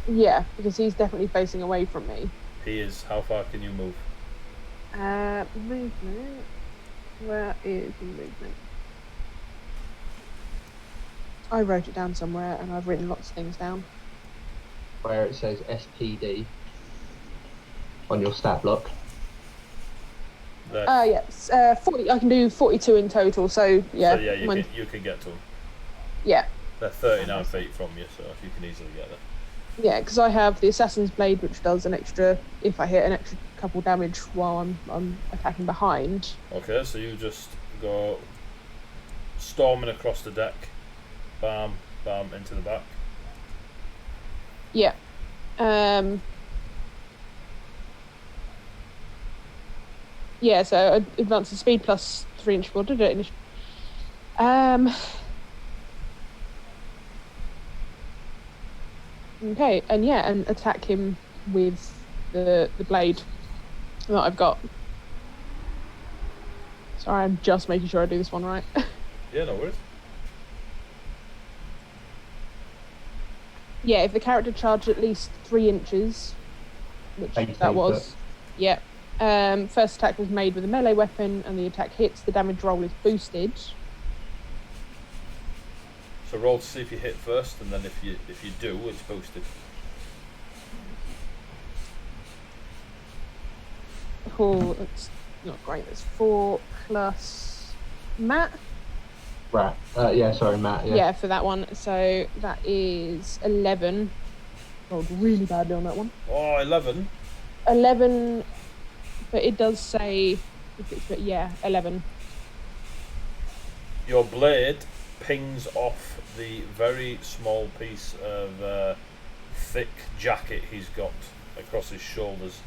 Yeah, because he's definitely facing away from me. He is. How far can you move? Movement. Where is movement? I wrote it down somewhere and I've written lots of things down. Where it says SPD on your stat block. There. Yes, 40. I can do 42 in total. So yeah. So yeah, you can get to them. Yeah. They're 39 feet from you, so you can easily get there. Yeah, because I have the Assassin's Blade, which does an extra, if I hit, an extra couple damage while I'm attacking behind. Okay, so you just go storming across the deck, bam, bam, into the back. Yeah. Yeah, so advance the speed plus 3-inch. What did it? Okay, and yeah, and attack him with the blade that I've got. Sorry, I'm just making sure I do this one right. Yeah, no worries. Yeah, if the character charged at least 3 inches, which 18 that was, foot. yeah. First attack was made with a melee weapon, and the attack hits. The damage roll is boosted. So roll to see if you hit first, and then if you do, it's boosted. Oh, that's not great. That's 4 plus Matt? Rat. Yeah, sorry, Matt. Yeah, for that one. So that is 11. Rolled really badly on that one. Oh, 11. 11, but it does say, but yeah, 11. Your blade pings off the very small piece of thick jacket he's got across his shoulders,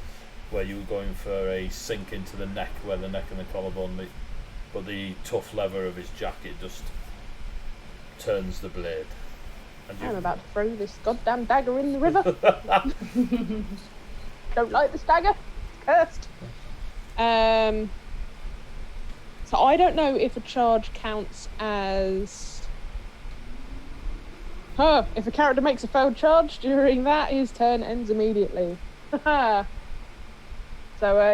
where you were going for a sink into the neck, where the neck and the collarbone meet. But the tough leather of his jacket just turns the blade. And I'm about to throw this goddamn dagger in the river. Don't like this dagger. It's cursed. So I don't know if a charge counts as... if a character makes a failed charge during that, his turn ends immediately. So,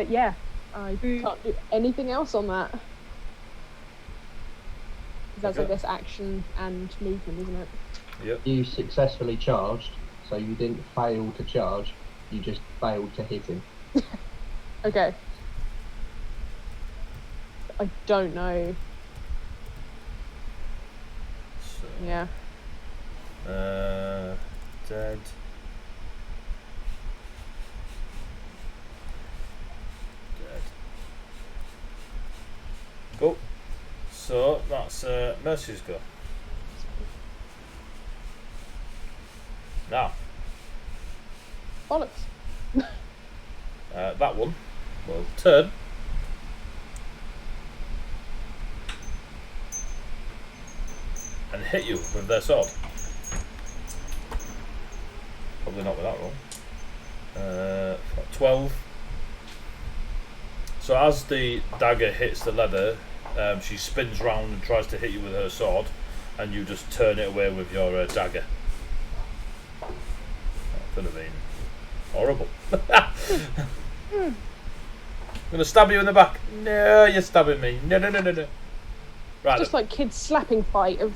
yeah. I can't do anything else on that. That's, I guess, action and movement, isn't it? Yep. You successfully charged, so you didn't fail to charge, you just failed to hit him. Okay. I don't know. So, Yeah. dead. Dead. Cool. So that's Mercy's go. Now, Bollocks. that one will turn and hit you with their sword. Probably not with that roll. 12. So as the dagger hits the leather, she spins round and tries to hit you with her sword, and you just turn it away with your dagger. That could have been horrible. I'm going to stab you in the back. No, you're stabbing me. No. Right. Just like kids slapping fight of...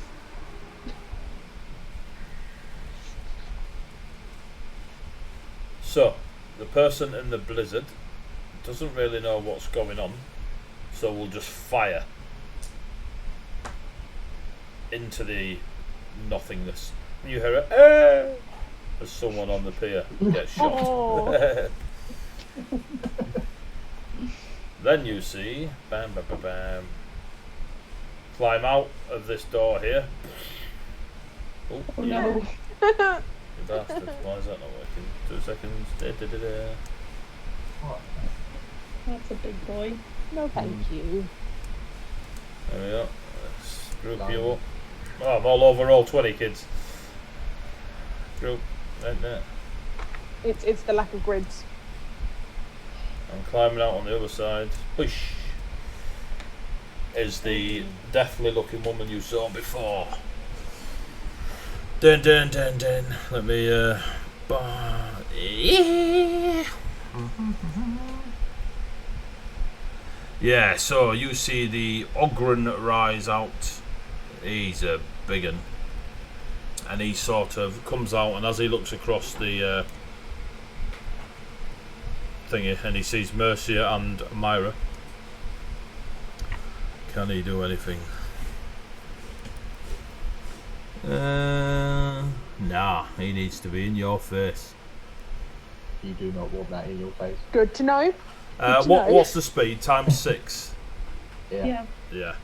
So, the person in the blizzard doesn't really know what's going on, so we'll just fire into the nothingness. And you hear it, as someone on the pier gets shot. Oh. Then you see, bam, bam, bam, bam, climb out of this door here. Oh, No. you bastard. Why is that not working? 2 seconds. That's a big boy. No, thank you. There we go. Let's group you up. Oh, I'm all over all 20 kids. Group. Right there. It's the lack of grids. I'm climbing out on the other side. Push. Is the deathly looking woman you saw before. Dun. Let me yeah, so you see the Ogren rise out. He's a big un. And he sort of comes out, and as he looks across the thingy, and he sees Mercia and Myra. Can he do anything? Nah, he needs to be in your face. You do not want that in your face. Good to know. What's the speed? Times 6. Yeah. Yeah.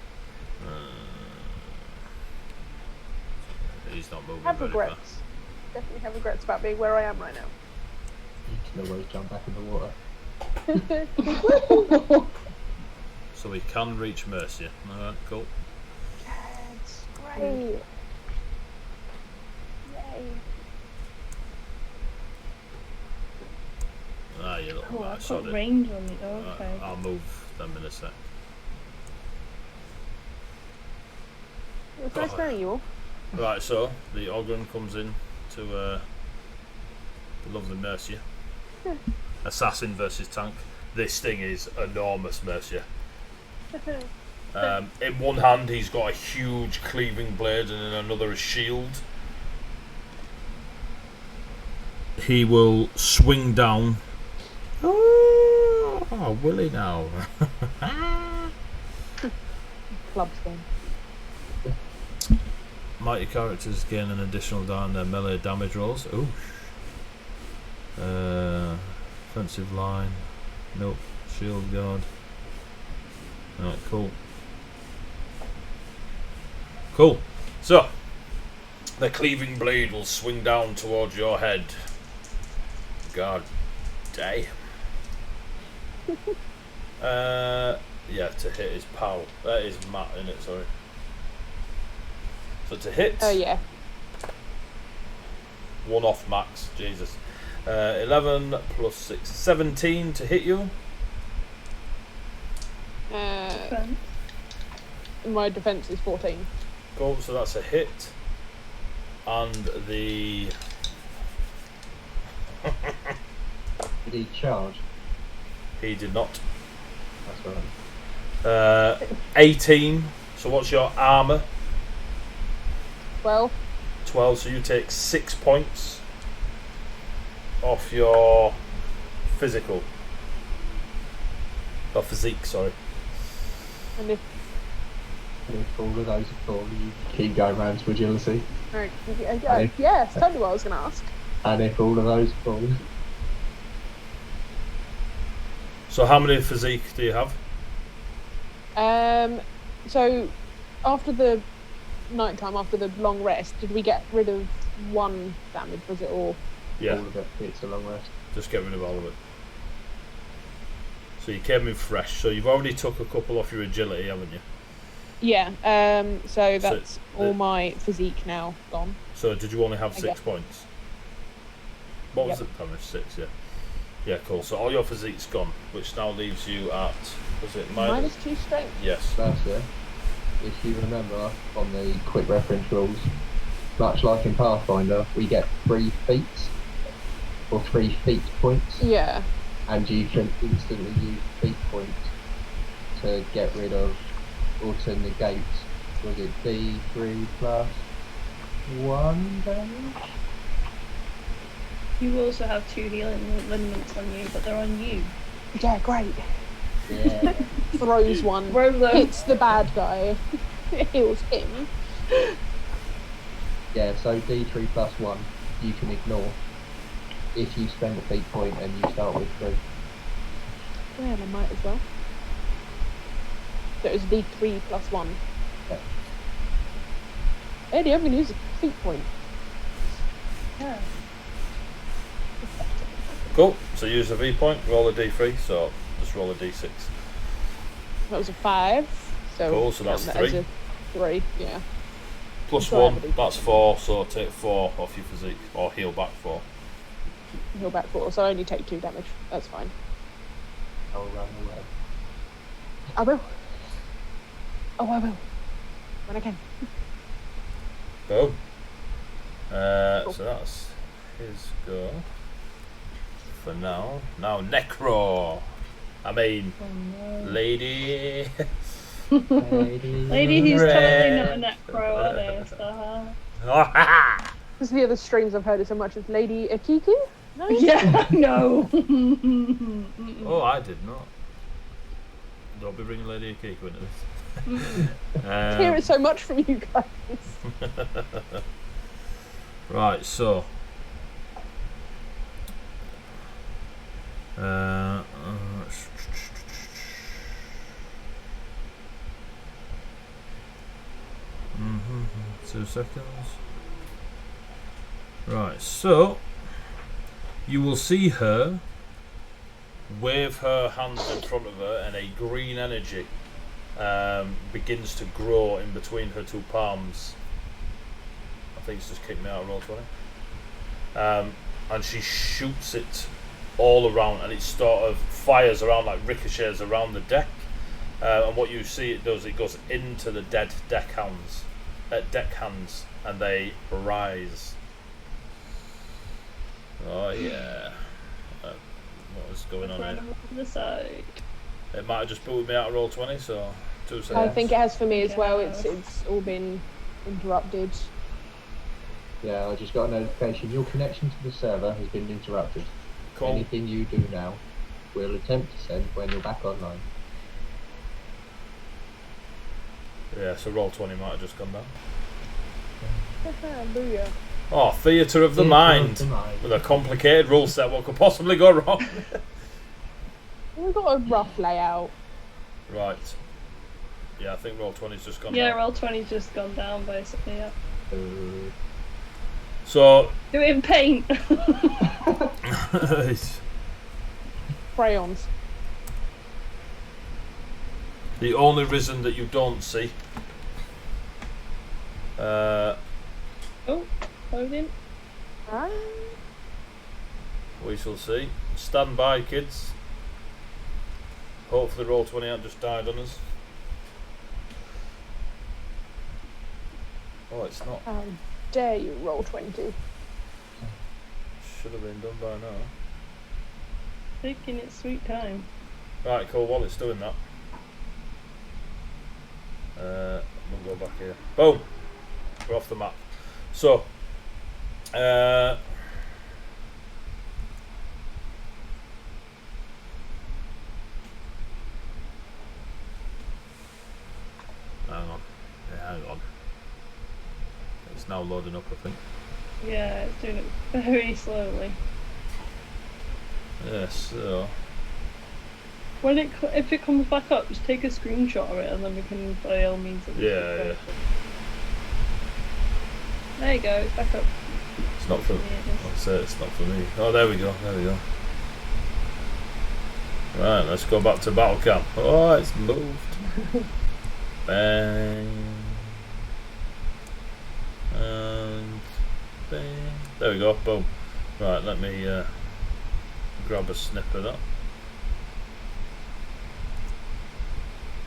He's not moving Have very regrets. fast. Definitely have regrets about being where I am right now. You can always jump back in the water. So we can reach Mercia. Alright, cool. That's great. Yay. Ah, you little Oh, right, I've sod got it. range on it. Oh, okay. I'll move them in a sec. It was nice knowing you all. Right, so the Ogren comes in to the lovely Mercia. Assassin versus tank. This thing is enormous, Mercia. In one hand he's got a huge cleaving blade, and in another a shield. He will swing down. Oh, will he now? clubs game. Mighty characters gain an additional die on their melee damage rolls. Ooh. Offensive line. Nope. Shield guard. Alright, cool. Cool. So, the cleaving blade will swing down towards your head. God damn. Yeah, to hit his pal. That is Matt, in it, sorry. So to hit. Oh yeah. One off max, Jesus. 11 plus 6, 17 to hit you. Defense. My defense is 14. Cool, so that's a hit. And the Did he charge? he did not. That's right. 18. So what's your armor? 12. 12. So you take 6 points off your physical. Or physique, sorry. And if And if all of those are full, you keep going round to agility. right, yes, totally what I was going to ask. And if all of those are full, So how many physique do you have? So after the night time, after the long rest, did we get rid of 1 damage? Was it all? Yeah, all of it, it's a long rest. just get rid of all of it. So you came in fresh. So you've already took a couple off your agility, haven't you? Yeah. So that's all my physique now gone. So did you only have I 6 guess. points? What was Yep. it? Damage 6, yeah. Yeah, cool. So all your physique's gone, which now leaves you at, was it minus? -2 strength. Yes. That's it. If you remember on the quick reference rules, much like in Pathfinder, we get 3 feats or 3 feat points, Yeah. and you can instantly use feat points to get rid of or to negate. Was it D3 plus 1 damage? You also have 2 healing elements on you, but they're on you. Yeah, great. Yeah. Throws one, Throw them. hits the bad guy, heals him. Yeah, so D3 plus 1 you can ignore if you spend a feat point and you start with 3. Well, I might as well. So it was D3 plus 1. Yeah. Eddie, I'm going to use a feat point. Yeah. Cool. So use a V point, roll a D3, so just roll a D6. That was a 5. So Cool, so that's count that as 3. a 3, yeah. Plus So I have 1, a D4. that's 4, so take 4 off your physique, or heal back 4. Heal back 4, so I only take 2 damage. That's fine. I'll run away. I will. Oh, I will. When I can. Boom. Cool. So that's his go. For now. Now Necro. I mean, Oh no. Lady. Lady, he's totally not a necro, are they? So, This is the other streams I've heard it so much as Lady Akiku? No? yeah, no. Oh, I did not. Don't be bringing Lady Akiko into this. I hear it so much from you guys. Right, so. Mm-hmm. 2 seconds. Right, so you will see her wave her hands in front of her, and a green energy begins to grow in between her 2 palms. I think it's just kicked me out of roll 20. And she shoots it all around, and it sort of fires around, like ricochets around the deck. And what you see it does, it goes into the dead deckhands, and they rise. Oh yeah. What was going on here? To the side. It might have just booted me out of roll 20, so 2 seconds. I think it has for me as well. Yeah. It's all been interrupted. Yeah, I just got a notification. Your connection to the server has been interrupted. Cool. Anything you do now, we'll attempt to send when you're back online. Yeah, so roll 20 might have just gone down. Booyah. Oh, Theatre of the Mind. With a complicated rule set, what could possibly go wrong? We've got a rough layout. Right. Yeah, I think roll 20's just gone Yeah, down. roll 20's just gone down basically. Yeah. So. Do it in paint. Crayons. The only reason that you don't see. Oh, loading. We shall see. Stand by, kids. Hopefully roll 20 ain't just died on us. Oh, it's not. How dare you roll 20? Should have been done by now. Taking its sweet time. Right, cool. While it's doing that, we'll go back here. Boom. We're off the map. So, hang on. Yeah, hang on. It's now loading up, I think. Yeah, it's doing it very slowly. Yes. So. When if it comes back up, just take a screenshot of it, and then we can by all means. Yeah. There you go. It's back up. It's not for. I'll say it's not for me. Oh, there we go. There we go. Right, let's go back to battle camp. Oh, it's moved. Bang. And bang. There we go. Boom. Right, let me grab a snip of that.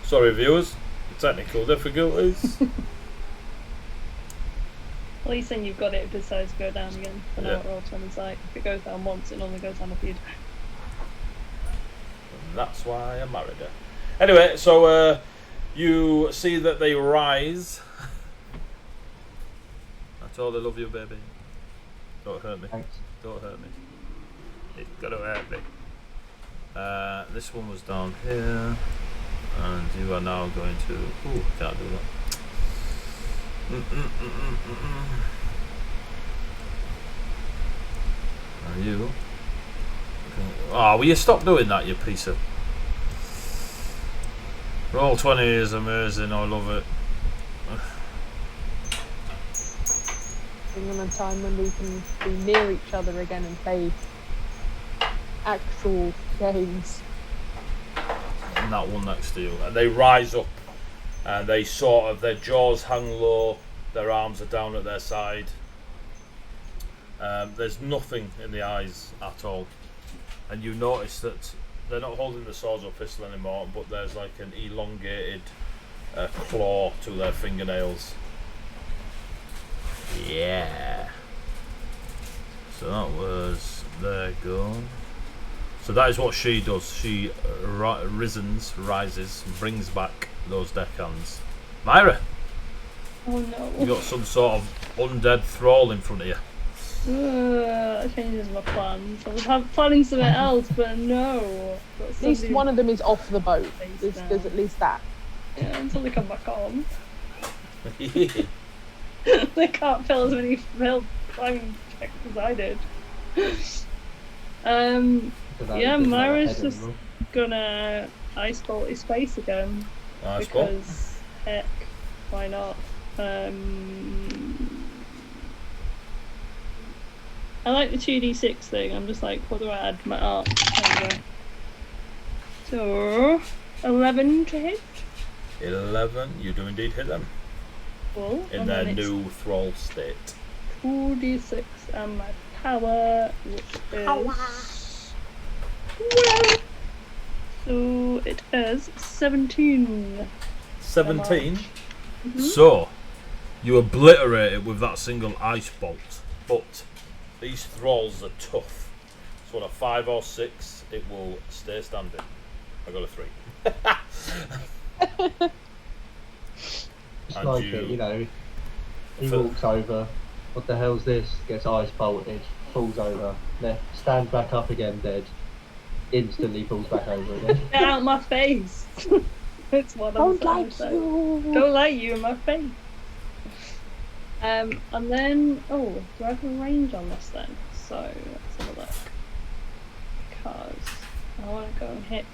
Sorry, viewers. Technical difficulties. At least then you've got it if it decides to go down again. For now, Yeah. roll 20's like, if it goes down once, it only goes down a few times. That's why I married her. Anyway, so you see that they rise. I totally love you, baby. Don't hurt me. Thanks. Don't hurt me. It's gonna hurt me. This one was down here, and you are now going to. Ooh, can't do that. And you. Oh, will you stop doing that, you piece of. Roll 20 is amazing, I love it. On a time when we can be near each other again and play actual games. And that one next to you. And they rise up and they sort of, their jaws hang low, their arms are down at their side. There's nothing in the eyes at all. And you notice that they're not holding the swords or pistol anymore, but there's like an elongated claw to their fingernails. Yeah. So that was their go. So that is what she does. She rises, and brings back those deckhands. Myra, Oh no. you got some sort of undead thrall in front of you. That changes my plans. I was planning something else, but no. At least one of them is off the boat. There's at least that. Yeah, until they come back on. They can't fill as many climbing checks as I did. Yeah, Myra's just gonna ice bolt his space again. Nice ball. Because heck, why not? I like the 2d6 thing. I'm just like, what do I add to my art? There we go. So 11 to hit. 11. You do indeed hit them Cool. in And their then it's new thrall state. 2d6 and my power, which is so it is 17. 17. So you obliterate it with that single ice bolt, but these thralls are tough. So on a 5 or 6, it will stay standing. I got a 3. It's And like you- it, you know. He For- walks over. What the hell's this? Gets ice bolted. Falls over. Then stands back up again, dead. Instantly falls back over again. Get out my face! It's one Don't of like them. you. Don't like you in my face. And then, do I have a range on this then? So let's have a look. Because I want to go and hit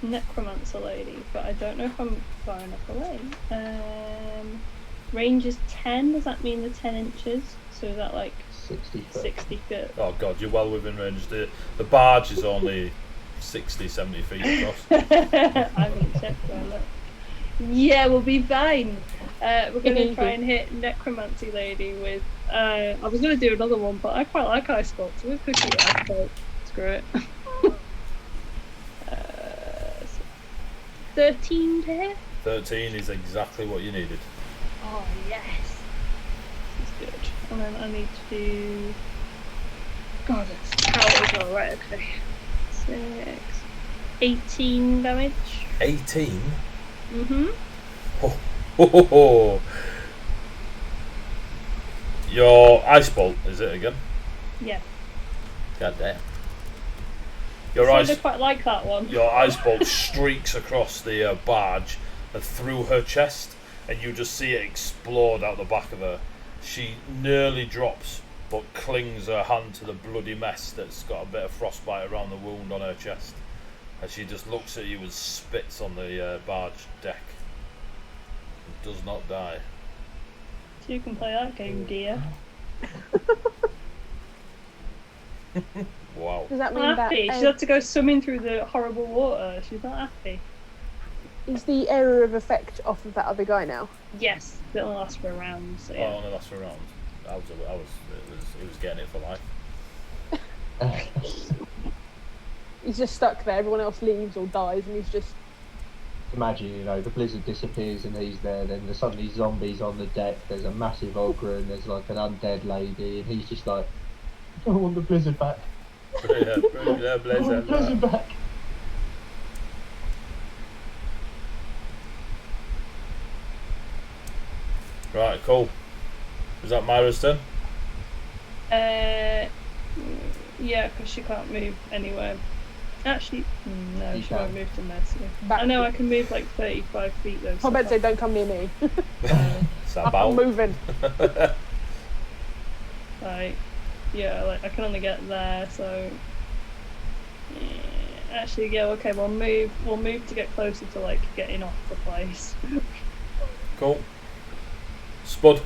Necromancer Lady, but I don't know if I'm far enough away. Range is 10. Does that mean the 10 inches? So is that like 60 foot. 60 foot? Oh god, you're well within range. The barge is only 60, 70 feet across. I'm going to check that. Yeah, we'll be fine. We're going to try and hit Necromancy Lady with... I was going to do another one, but I quite like Ice Bolt, so we'll quickly get Ice Bolt. Screw it. 13 to hit? 13 is exactly what you needed. Oh, yes. This is good. And then I need to do... God, it's power as well. Right, okay. 6... 18 damage. 18? Mm-hmm. Oh, ho, ho, ho. Your Ice Bolt, is it again? Yeah. God damn. I quite like that one. Your Ice Bolt streaks across the barge and through her chest, and you just see it explode out the back of her. She nearly drops, but clings her hand to the bloody mess that's got a bit of frostbite around the wound on her chest. And she just looks at you and spits on the barge deck. And does not die. So you can play that game, dear. Wow. Does that mean Not that happy. She's had to go swimming through the horrible water. She's not happy. is the area of effect off of that other guy now? Yes, it only lasts for a round. So yeah. Oh, no, that's for rounds. He was getting it for life. He's just stuck there. Everyone else leaves or dies, and he's just... Imagine, you know, the blizzard disappears and he's there, then there's suddenly zombies on the deck, there's a massive ogre and there's like an undead lady, and he's just like, I want the blizzard back. Bring the I want the blizzard blizzard back. back. Right, cool. Is that Myra's turn? Yeah, because she can't move anywhere. Actually, no, You she won't can. move to there. So. Back- I know I can move like 35 feet though. I bet say, don't come near me. It's I'm about. moving. Right. Yeah, like I can only get there, so. Yeah. Actually, yeah. Okay, we'll move. We'll move to get closer to like getting off the place. Cool. Spud.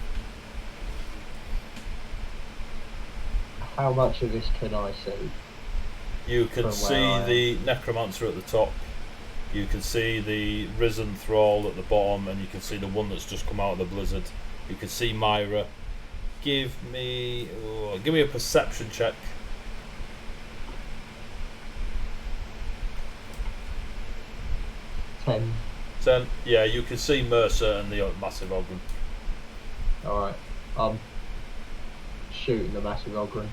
How much of this can I see? You can From see where I the necromancer at the top. You can see the risen thrall at the bottom, and you can see the one that's just come out of the blizzard. You can see Myra. Give me a perception check. 10. 10. Yeah, you can see Mercer and the massive ogre. Alright, I'm shooting the massive ogre.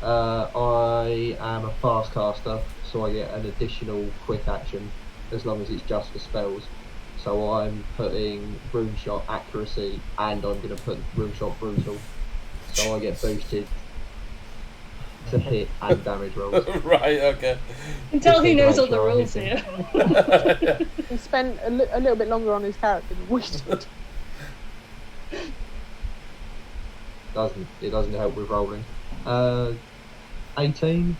I am a fast caster, so I get an additional quick action as long as it's just for spells. So I'm putting Rune Shot Accuracy, and I'm going to put Rune Shot Brutal. So I get boosted to hit and damage rolls. Right, okay. You can tell Just he need to knows make all the sure I'm rules hitting. here. He spent a little bit longer on his character than we did. It doesn't help with rolling. 18.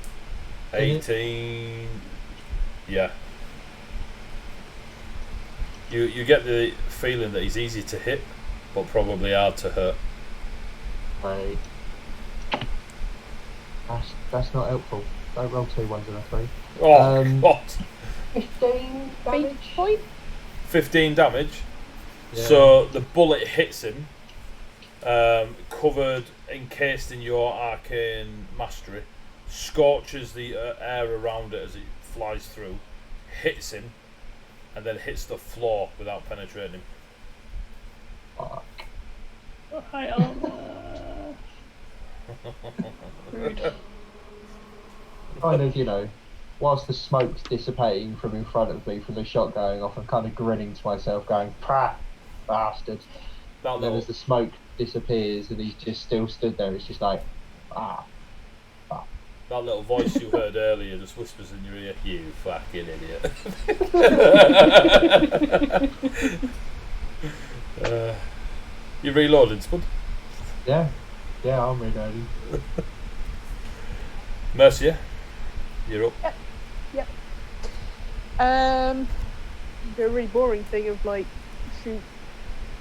18. Yeah. You get the feeling that he's easy to hit, but probably hard to hurt. Right. That's not helpful. Don't roll 2 1s and a 3. Oh, God. 15 damage. 15 damage. Yeah. So the bullet hits him, covered, encased in your arcane mastery, scorches the air around it as it flies through, hits him, and then hits the floor without penetrating him. Fuck. Oh, hi, Alma. Rude. Kind of, you know, whilst the smoke's dissipating from in front of me from the shot going off, I'm kind of grinning to myself going, "Pah, bastard." That And then little, as the smoke disappears and he's just still stood there, it's just like, ah, fuck. That little voice you heard earlier just whispers in your ear, "You fucking idiot." You reloading, Spud? Yeah, I'm reloading. Mercia, you're up. Yep. The really boring thing of like shoot,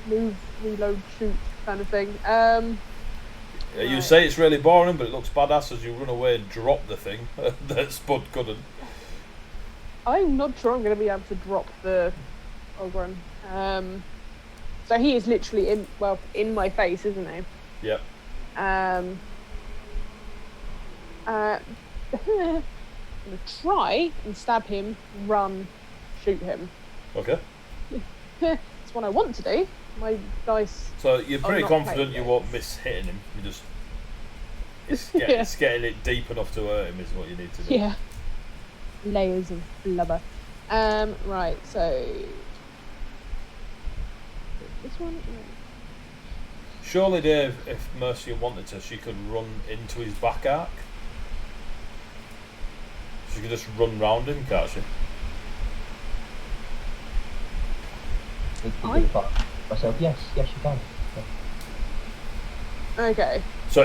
move, reload, shoot kind of thing. Yeah, you say it's really boring, but it looks badass as you run away and drop the thing that Spud couldn't. I'm not sure I'm going to be able to drop the Ogron. So he is literally in my face, isn't he? Yep. I'm gonna try and stab him, run, shoot him. Okay. That's what I want to do. My dice. So you're pretty not confident playing you this. won't miss hitting him. You just it's getting it deep enough to hurt him is what you need to do. Yeah. Layers of blubber. Right. So this one. Surely, Dave, if Mercia wanted to, she could run into his back arc. She could just run round him, can't she? Myself, yes, you can. Okay. So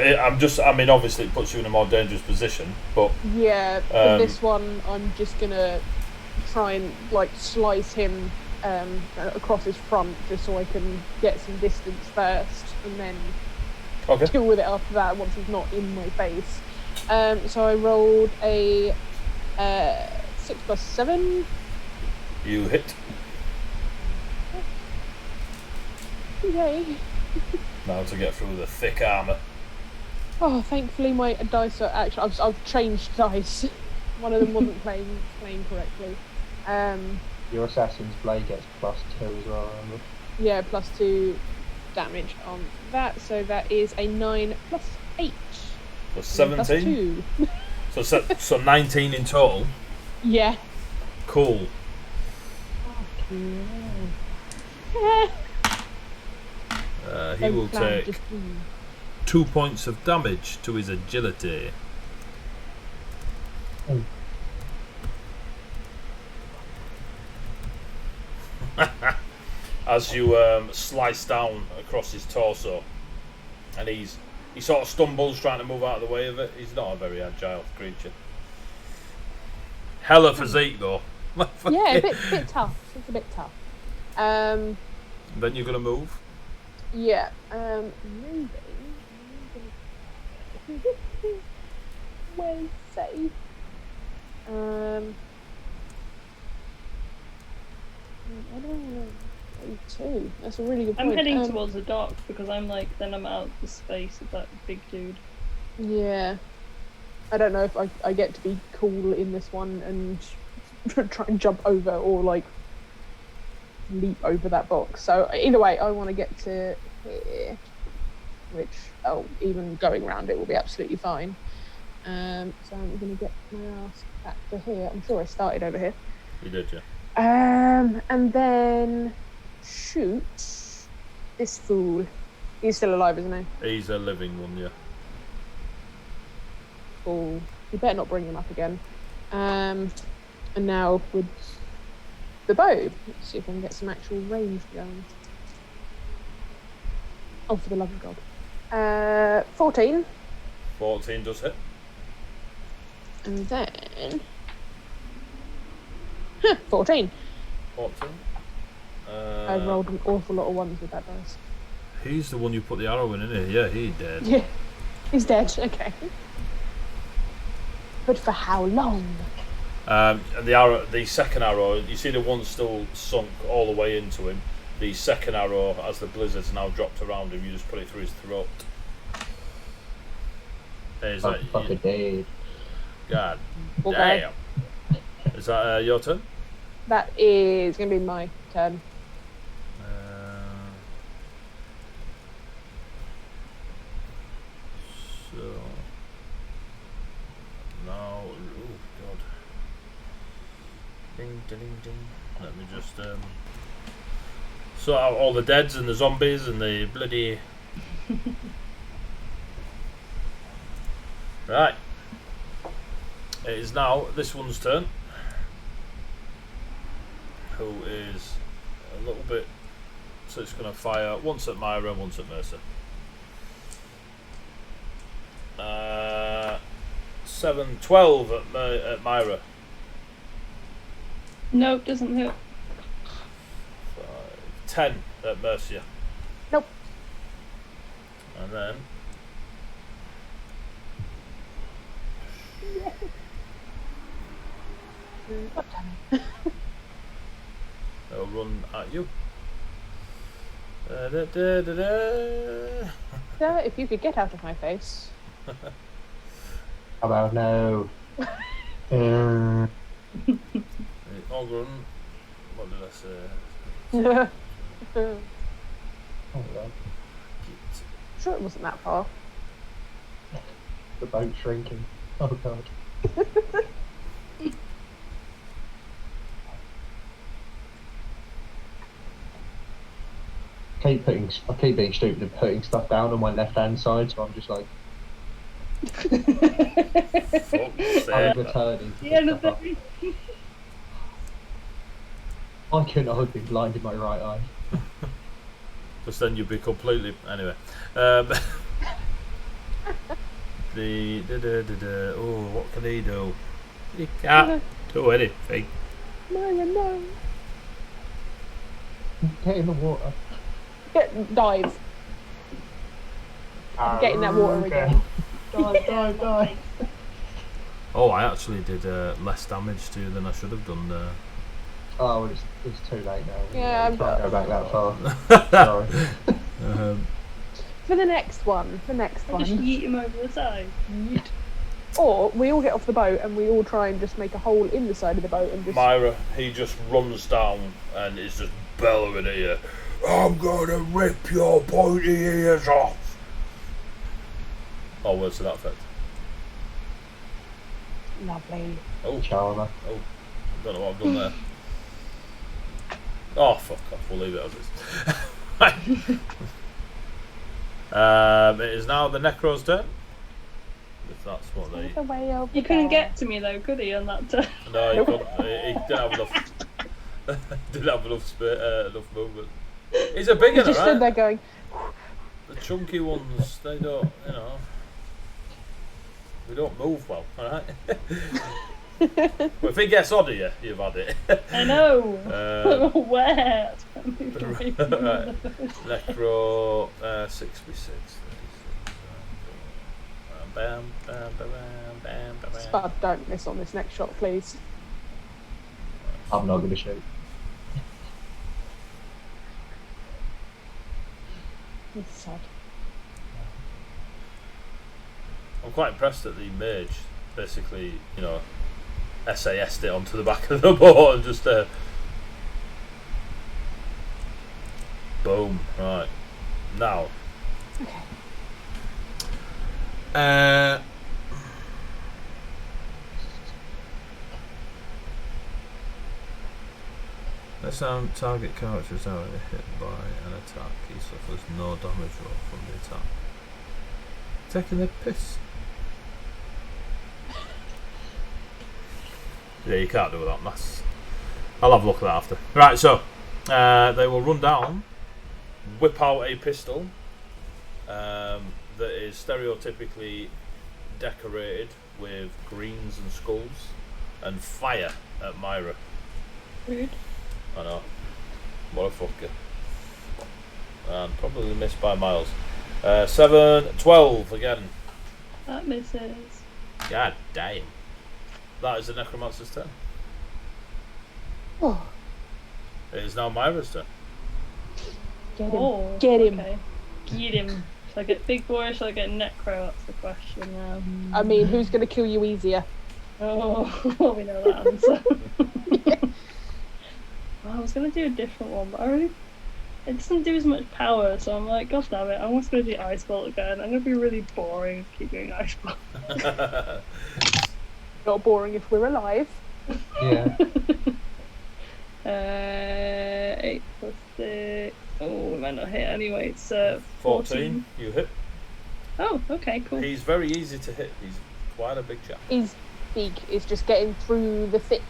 obviously it puts you in a more dangerous position, but Yeah. For this one, I'm just gonna try and like slice him across his front, just so I can get some distance first, and then deal with it after that once he's not in my face. So I rolled a 6 + 7. you hit. Yay! Now to get through the thick armour. Oh, thankfully my dice are actually. I've changed dice. One of them wasn't playing correctly. Your assassin's blade gets +2 as well, remember? Yeah, +2 damage on that. So that is a 9 + 8. So 17. +2. So 19 in total. Yeah. Cool. He will take 2 points of damage to his agility. Oh. As you slice down across his torso, and he sort of stumbles trying to move out of the way of it. He's not a very agile creature. Hella physique though. Yeah, a bit tough. It's a bit tough. Then you're gonna move. Yeah. Moving. Well safe. I don't know. 2. That's a really good point. I'm heading towards the dock because I'm out of the space of that big dude. Yeah. I don't know if I get to be cool in this one and try and jump over or like leap over that box. So either way, I want to get to here, which even going around it will be absolutely fine. So I'm going to get my ass back to here. I'm sure I started over here. You did, yeah. And then shoot this fool. He's still alive, isn't he? He's a living one, yeah. Fool. You better not bring him up again. And now with the bow. Let's see if I can get some actual range going. Oh, for the love of God. 14. 14 does hit. And then 14. 14. I rolled an awful lot of ones with that dice. He's the one you put the arrow in, isn't he? Yeah, he's dead. Yeah, he's dead. Okay. But for how long? And the second arrow, you see the one still sunk all the way into him. The second arrow, as the blizzard's now dropped around him, you just put it through his throat. And he's like, fucking dead. God Okay. damn. Is that your turn? That is going to be my turn. So now, oh god. Ding ding ding. Let me just sort out all the deads and the zombies and the bloody. Right. It is now this one's turn. Who is a little bit. So it's going to fire once at Myra, once at Mercer. 7, 12 at Myra. Nope, doesn't hit. 5, 10 at Mercia. Nope. And then God damn it. they'll run at you. Da, da, da, da, da. Sir, if you could get out of my face. How about no? The Ogren. What did I say? Hold on. Sure it wasn't that far. The boat's shrinking. Oh god. I keep being stupid and putting stuff down on my left hand side, so I'm just like overturning. The end of stuff the up. I couldn't have been blind in my right eye. Because then you'd be completely. Anyway. Oh, what can he do? He can't do anything. No. Get in the water. Dive. Get in that water again. Die. Oh, I actually did less damage to you than I should have done there. Oh, well, it's too late now. Yeah, You can't go back that far. Sorry. For the next one. I just yeet him over the side. Or we all get off the boat and we all try and just make a hole in the side of the boat and just. Myra, he just runs down and is just bellowing at you. I'm gonna rip your pointy ears off. Oh, words to that effect. Lovely. Oh, Charmer. oh, I don't know what I've done there. Oh, fuck off. We'll leave it as is. It is now the Necro's turn. If that's what they. The way over He couldn't there. get to me though, could he, on that turn? No, he couldn't. He didn't have enough. Didn't have enough enough movement. He's a big He one, just stood right? there going. The chunky ones, they don't, you know. We don't move well, alright? Well, if he gets on you, you've had it. I know. Where? Right. Necro 6v6. Bam, bam, bam, bam, bam. Spud, don't miss on this next shot, please. I'm not going to shoot. It's sad. I'm quite impressed that the mage basically, you know, SAS'd it onto the back of the boat and just boom. Right. Now. Okay. Let's target characters out hit by an attack. He suffers no damage roll from the attack. Taking the piss. Yeah, you can't do that, mass. I'll have a look at that after. Right, so they will run down, whip out a pistol that is stereotypically decorated with greens and skulls, and fire at Myra. Rude. I know. What a fucker. And probably missed by miles. 7, 12 again. That misses. God damn. That is the Necromancer's turn. Oh, It is now Myra's turn. get him. Oh, Get him. Okay. Get him. Shall I get big boy or shall I get necro? That's the question now. I mean, who's going to kill you easier? Oh, well, we know that answer. I was going to do a different one, but it doesn't do as much power, so I'm like, god damn it, I'm just going to do Ice Bolt again. I'm going to be really boring if I keep doing Ice Bolt. Not boring if we're alive. Yeah. 8 plus 6. Oh, we might not hit anyway. It's 14, you hit. Oh, okay, cool. He's very easy to hit. He's quite a big chap. He's speak is just getting through the thick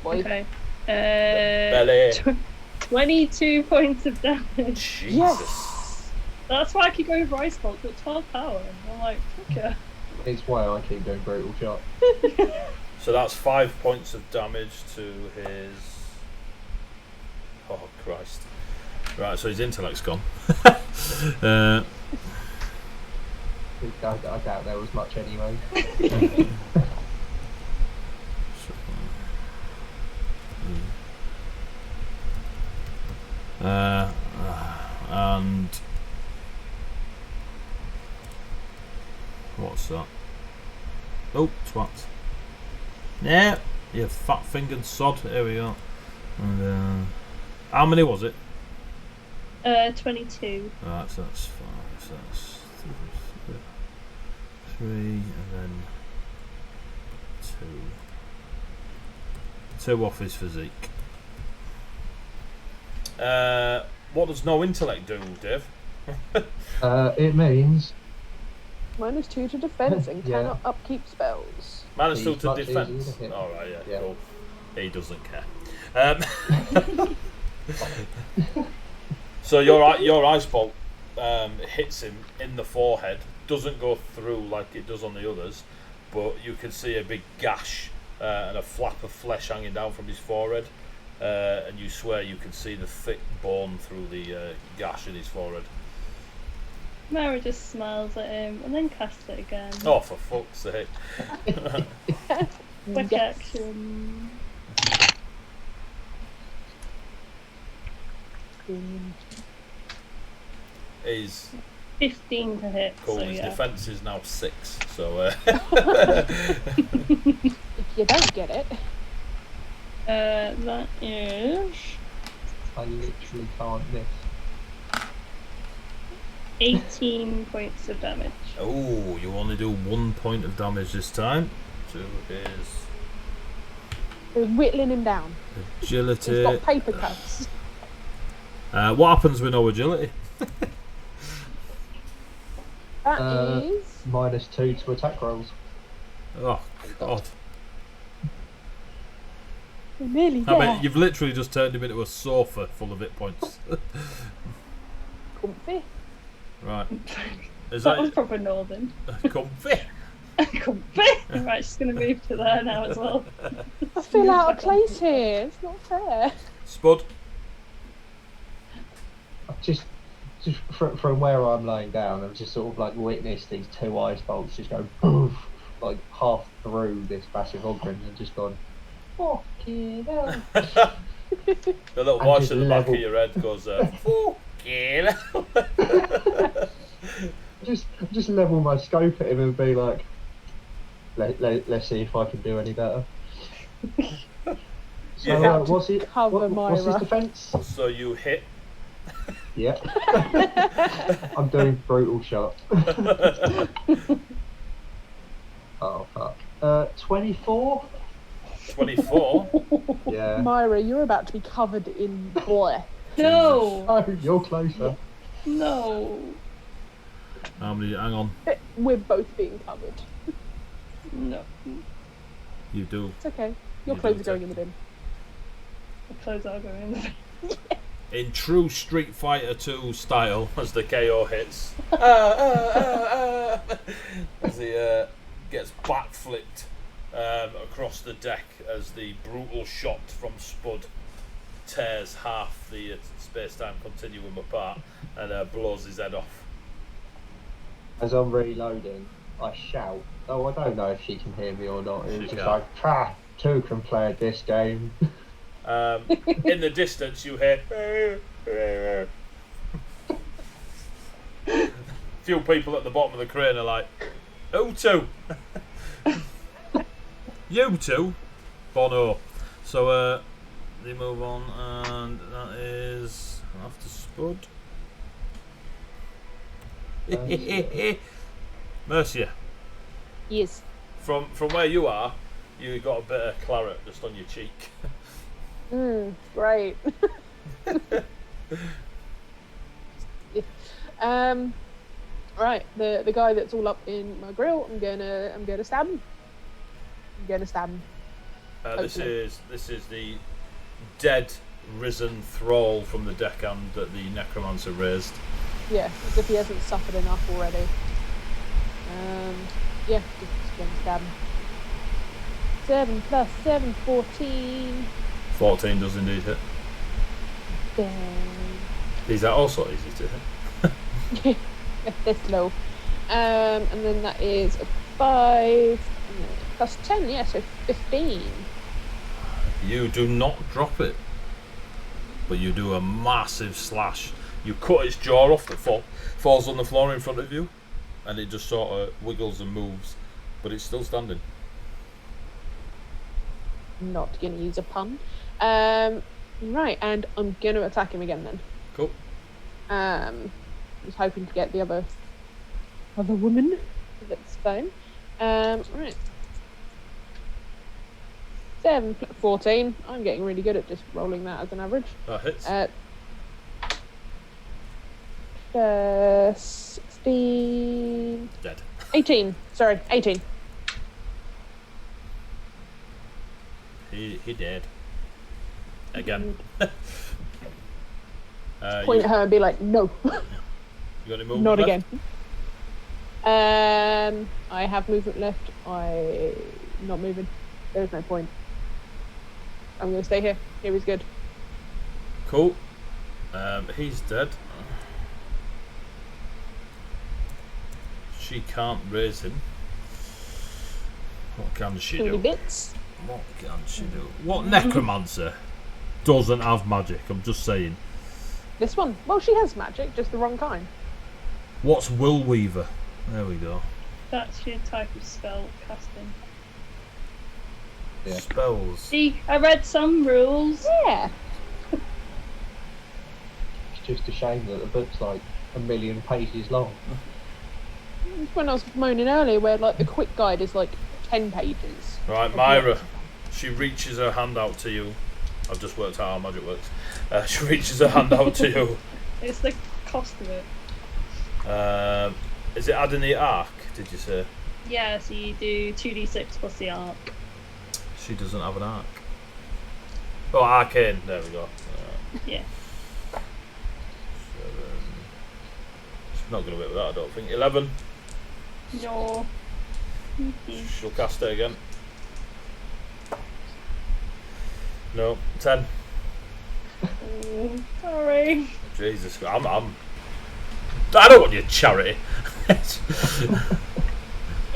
void. Okay. Belly. 22 points of damage. Jesus. Yes. That's why I keep going for Ice Bolt at 12 power. I'm like, okay. It's why I keep doing brutal shot. So that's 5 points of damage to his. Oh Christ! Right, so his intellect's gone. I doubt there was much anyway. And what's that? Oh, twat! Yeah, you fat-fingered sod. Here we go. And how many was it? 22. Right, so that's 5. So that's 3, and then 2. 2 off his physique. What does no intellect do, Dave? It means -2 to defense and Yeah. cannot upkeep spells. -2 He's to much easier defense. to hit. Alright, yeah, Yeah. cool. He doesn't care. So your ice bolt hits him in the forehead, doesn't go through like it does on the others, but you can see a big gash and a flap of flesh hanging down from his forehead, and you swear you can see the thick bone through the gash in his forehead. Mara just smiles at him and then casts it again. Oh, for fuck's sake. Quick Yes. action. He's 15 to hit. cool. So His yeah. defense is now 6, so If you don't get it, That is I literally can't miss. 18 points of damage. oh, you only do 1 point of damage this time to his they're whittling him down. agility. He's got paper cuts. What happens with no agility? That Uh, is -2 to attack rolls. Oh God! we're nearly I there. mean, you've literally just turned him into a sofa full of hit points. Comfy. Right? Is That was that proper northern. comfy? Right, she's going to move to there now as well. I feel out of place here. It's not fair. Spud. Just from where I'm laying down, I've just sort of like witnessed these 2 ice bolts just go poof, like half through this massive ogren and just gone, fucking hell. The little And voice just in the back of level. your head goes, "Fucking hell." just level my scope at him and be like, let's see if I can do any better. So Yeah. what's it? Cover What's his Myra. defense? So you hit. Yeah. I'm doing brutal shot. Oh fuck. 24. 24. Yeah. Myra, you're about to be covered in blood. No! Oh, you're closer. No! How many? Hang on. We're both being covered. No. You do. It's okay. Your You clothes do are going in the bin. The clothes are going in the In true Street Fighter 2 style, as the KO hits, as he gets backflipped across the deck as the brutal shot from Spud tears half the space-time continuum apart and blows his head off. As I'm reloading, I shout. Oh, I don't know if she can hear me or not. It She was just can. like, two can play at this game. In the distance, you hear. Few people at the bottom of the crane are like, "Who two? You two?" Bono. So they move on, and that is after Spud. Mercia. Yes. From where you are, you got a bit of claret just on your cheek. Great. Right, the guy that's all up in my grill, I'm gonna stab him. I'm going to stab him. This Hopefully. is the dead, risen thrall from the deckhand that the necromancer raised. Yeah, as if he hasn't suffered enough already. Yeah, just going to stab him. 7 plus 7, 14. 14 does indeed hit. Dang. These are also easy to hit. They're slow. And then that is a 5 plus 10, yeah, so 15. You do not drop it, but you do a massive slash. You cut its jaw off that falls on the floor in front of you, and it just sort of wiggles and moves, but it's still standing. Not going to use a pun. Right, and I'm going to attack him again then. Cool. Was hoping to get the other woman. That's fine. Right. 7 plus 14. I'm getting really good at just rolling that as an average. That hits. 16. Dead. 18. Sorry, 18. He dead. Again. Point at her and be like, no. You got any movement Not left? again. I have movement left. Not moving. There's no point. I'm gonna stay here. Here is good. Cool. He's dead. She can't raise him. What can she Too many do? bits. What can she do? What necromancer doesn't have magic? I'm just saying. This one. Well, she has magic, just the wrong kind. What's Will Weaver? There we go. That's your type of spell casting. Yeah. Spells. See, I read some rules. Yeah. It's just a shame that the book's like 1,000,000 pages long. When I was moaning earlier, where like the quick guide is like 10 pages. Right, Myra. She reaches her hand out to you. I've just worked out how magic works. She reaches her hand out to you. It's the cost of it. Is it adding the arc, did you say? Yeah, so you do 2d6 plus the arc. She doesn't have an arc. Oh, arcane. There we go. Yeah. 7. She's not going to hit with that, I don't think. 11. No. She'll cast it again. No. 10. Oh, sorry. Jesus. I don't want your charity. I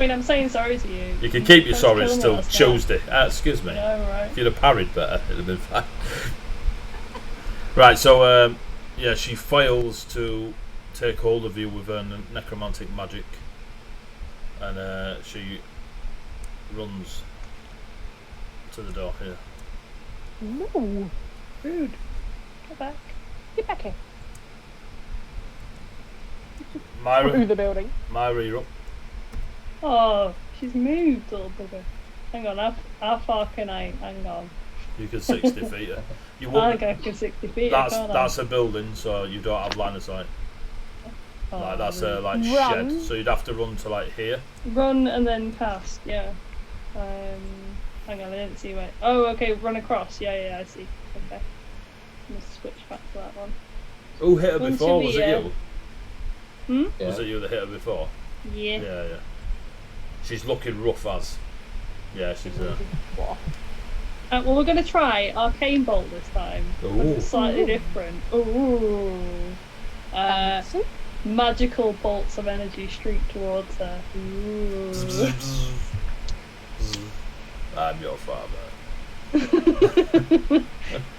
mean, I'm saying sorry to you. You can keep your Thanks for sorries killing me till last time. Tuesday. Excuse me. Yeah, right. If you'd have parried better, it'd have been fine. Right, so yeah, she fails to take hold of you with her necromantic magic, and she runs to the door here. No. Rude. Get back. Get back here. Through Myra, the building. you're up. Oh, she's moved, little bugger. Hang on, how far can I? Hang on. You can 60 feet her. You I won't. think I can 60 feet. That's a building, so you don't have line of sight. Like that's a like Run. shed, so you'd have to run to like here. Run and then cast, yeah. Hang on, I didn't see where. Oh, okay, run across. Yeah, I see. Okay. I'm gonna switch back to that one. Who hit her Run to before? Was it here. you? Hmm? Yeah. Was it you that hit her before? Yeah. Yeah. She's looking rough as. Yeah, she's What? Well, we're gonna try Arcane Bolt this time. Ooh. Slightly Ooh. different. Ooh. Fancy? Magical bolts of energy streak towards her. Ooh. I'm your father.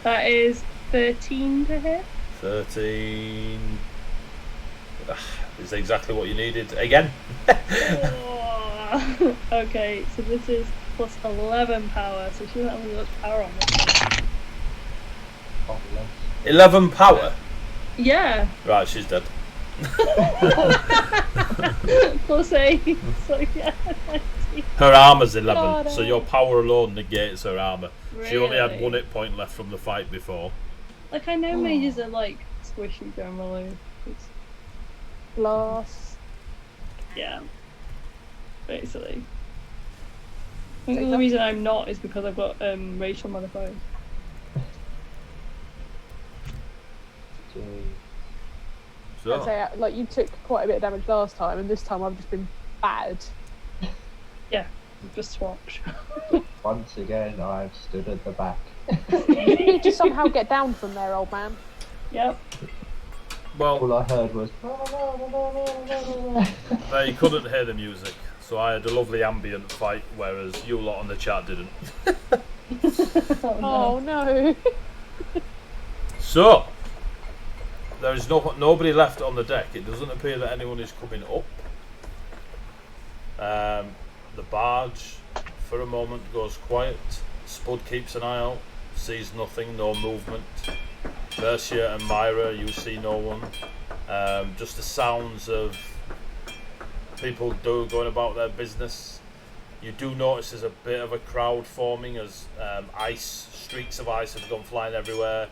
That is 13 to hit. 13. Is exactly what you needed. Again. Oh. Okay, so this is plus 11 power, so she doesn't have as much power on this one. Probably. 11 power. Yeah, Right, she's dead. plus 8, so yeah. Her armor's 11, God, so your power alone negates her armor. She only had Really? 1 hit point left from the fight before. Like, I know mages are like squishy generally. It's, Glass. yeah, basically. think the reason I'm not is because I've got racial modifiers. I'd say, like, you took quite a bit of damage last time, and this time I've just been bad. Yeah, just swatch. Once again, I've stood at the back. You just somehow get down from there, old man. Yep. Well, All I heard was. you couldn't hear the music, so I had a lovely ambient fight, whereas you lot on the chat didn't. Oh no. So, there is nobody left on the deck. It doesn't appear that anyone is coming up. The barge, for a moment, goes quiet. Spud keeps an eye out, sees nothing, no movement. Mercia and Myra, you see no one. Just the sounds of people going about their business. You do notice there's a bit of a crowd forming as streaks of ice have gone flying everywhere.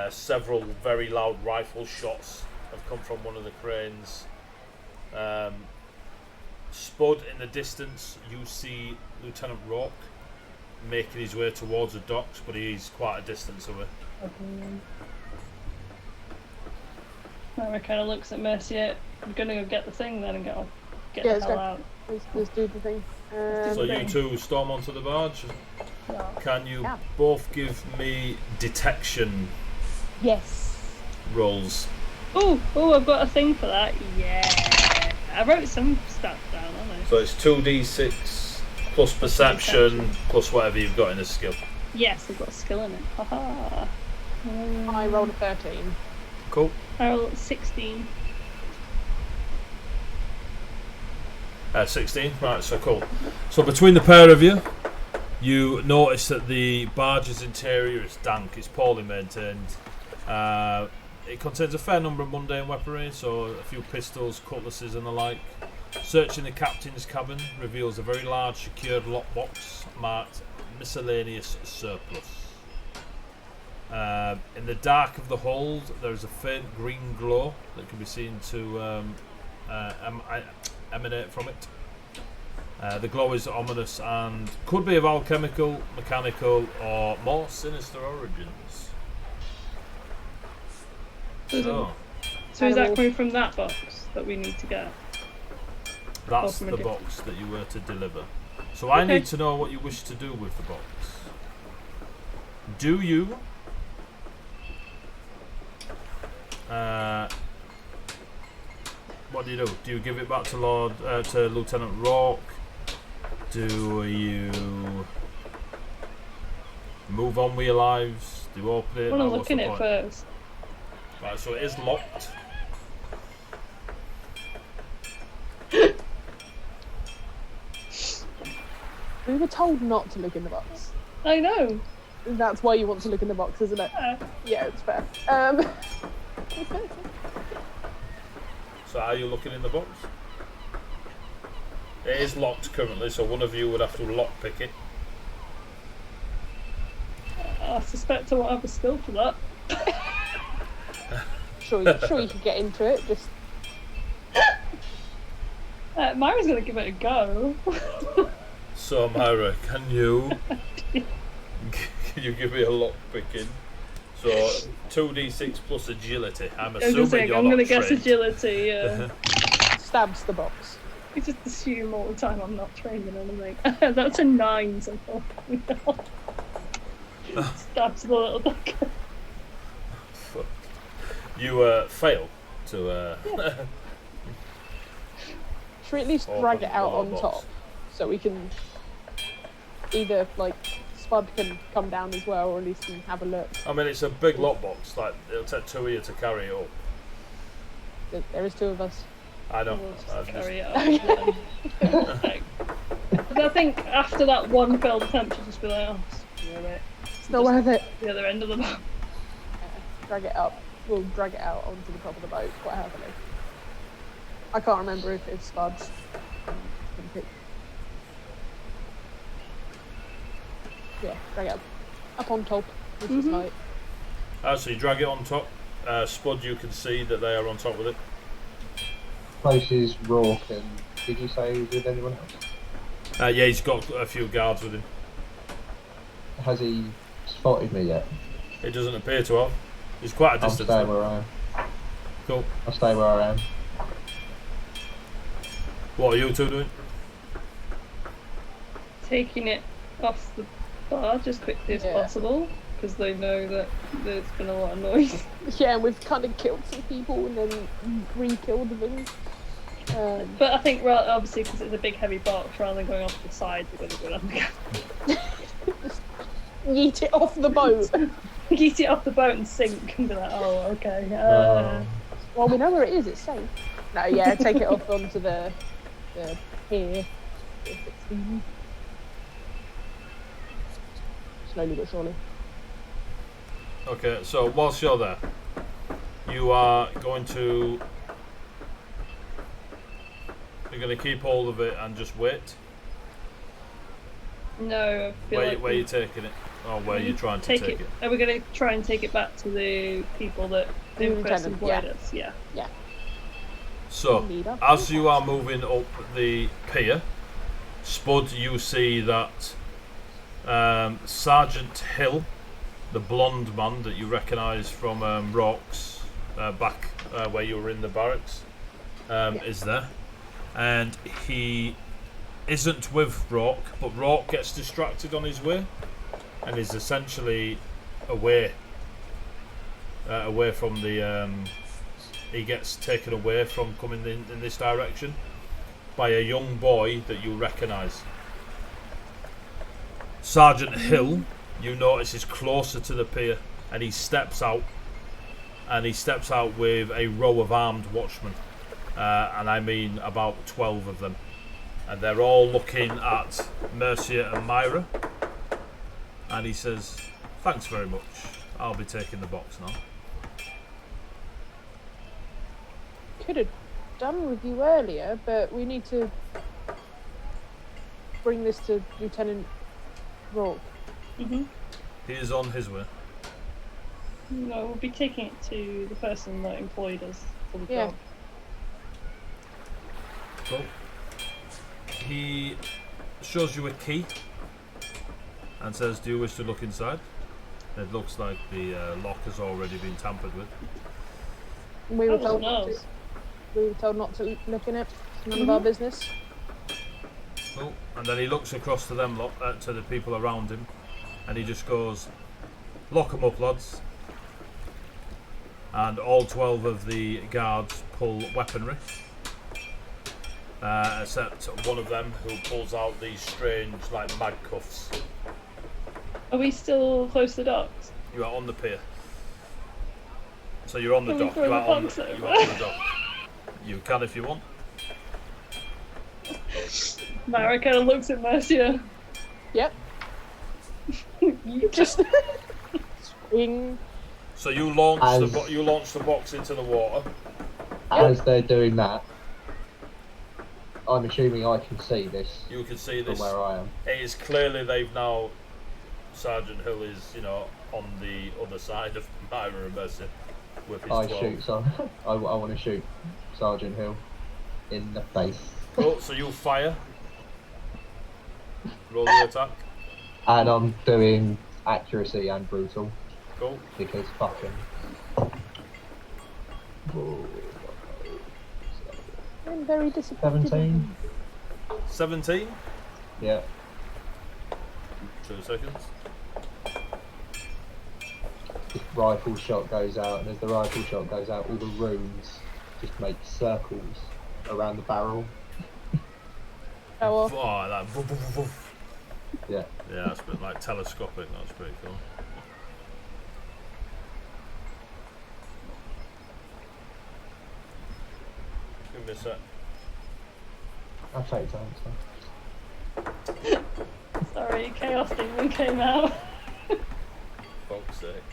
Several very loud rifle shots have come from one of the cranes. Spud in the distance, you see Lieutenant Rourke making his way towards the docks, but he's quite a distance away. Myra kind of looks at Mercia. I'm gonna go get the thing then and get Yeah, the let's hell go. out. Let's do the thing. So you two storm onto the barge. Yeah. Can you both give me detection Yes. rolls? Oh, I've got a thing for that. Yeah. I wrote some stats down, haven't I? So it's 2d6 plus perception plus whatever you've got in a skill. Yes, I've got a skill in it. Haha. I rolled a 13. Cool. I rolled 16. 16, right, so cool. So between the pair of you, you notice that the barge's interior is dank, it's poorly maintained. It contains a fair number of mundane weaponry, so a few pistols, cutlasses and the like. Searching the captain's cabin reveals a very large secured lockbox marked miscellaneous surplus. In the dark of the hold, there is a faint green glow that can be seen to emanate from it. The glow is ominous and could be of alchemical, mechanical, or more sinister origins. So is that coming from that box that we need to get? That's the box that you were to deliver. So I need to know what you wish to do with the box. Do you what do you do? Do you give it back to Lieutenant Rourke? Do you move on with your lives? Do you open it? I want to look in it first. Right, so it is locked. We were told not to look in the box. I know. That's why you want to look in the box, isn't it? Yeah, it's fair. So are you looking in the box? It is locked currently, so one of you would have to lockpick it. I suspect I won't have a skill for that. Sure you could get into it, just... Myra's going to give it a go. So Myra, can you give me a lockpicking? So 2d6 plus agility. I'm assuming you're I'm not going to guess trained. agility. Stabs the box. You just assume all the time I'm not trained in anything. That's a 9 so far. Stabs the little duck. You fail to. Should we at least drag it out on top so we can either like Spud can come down as well, or at least can have a look. I mean, it's a big lockbox. Like it'll take two of you to carry it up. There is two of us. I know. We'll carry it up. I think after that one failed attempt, you'll just be like, oh, screw it. It's not worth it. The other end of the boat. Drag it up. We'll drag it out onto the top of the boat quite happily. I can't remember if it's Spud's. Yeah, drag it up on top. This is height. So you drag it on top. Spud, you can see that they are on top with it. Close is Rourke, and did you say with anyone else? Yeah, he's got a few guards with him. Has he spotted me yet? It doesn't appear to have. He's quite a I'm distance. staying where I am. Cool. I'll stay where I am. What are you two doing? Taking it off the bar as quickly as possible, because they know that there's been a lot of noise. Yeah, we've kind of killed some people and then re-killed them. But I think, obviously, because it's a big heavy box, rather than going off the side, we're going to go down the Just yeet it off the boat. Yeet it off the boat and sink and be like, oh, okay. Well, we know where it is, it's safe. No, yeah, take it off onto the pier. Slowly but surely. Okay, so whilst you're there, you are going to... You're going to keep hold of it and just wait? No, I feel like where are you taking it? Or where are you trying to take it? Are we going to try and take it back to the people that first employed us? Yeah. So, as you are moving up the pier, Spud, you see that Sergeant Hill, the blonde man that you recognise from Rocks, back where you were in the barracks, is there. And he isn't with Rock, but Rock gets distracted on his way and is essentially away from the... he gets taken away from coming in this direction by a young boy that you recognise. Sergeant Hill, you notice, is closer to the pier, and he steps out with a row of armed watchmen, and I mean about 12 of them, and they're all looking at Mercia and Myra, and he says, "Thanks very much, I'll be taking the box now." Could have done with you earlier, but we need to bring this to Lieutenant Rourke. Mm-hmm. He is on his way. No, we'll be taking it to the person that employed us for the job. Cool. He shows you a key and says, "Do you wish to look inside?" It looks like the lock has already been tampered with. We were told not to. We were told not to look in it. It's none of our business. Cool. And then he looks across to them to the people around him, and he just goes, "Lock 'em up, lads." And all 12 of the guards pull weaponry, except one of them who pulls out these strange, like, mag cuffs. Are we still close to the docks? You are on the pier. So you're on the dock. You are on the dock. You can if you want. Myra kind of looks at Mercia. Yep. You just swing. So you launch the box into the water. As they're doing that, I'm assuming I can see this. You can see this from where I am. It is clearly they've now. Sergeant Hill is, on the other side of Myra and Mercy with his 12. Shoot, so I want to shoot Sergeant Hill in the face. Cool. So you fire. Roll the attack. And I'm doing accuracy and brutal. Cool. Because fucking. I'm very disappointed. 17. 17. Yeah. 2 seconds. The rifle shot goes out, and as the rifle shot goes out, all the runes just make circles around the barrel. Oh, that. Woof, woof, woof. Yeah. Yeah, that's a bit like telescopic. That's pretty cool. Give me a sec. I'll take time. Sorry, Chaos Demon came out. Fuck's sake.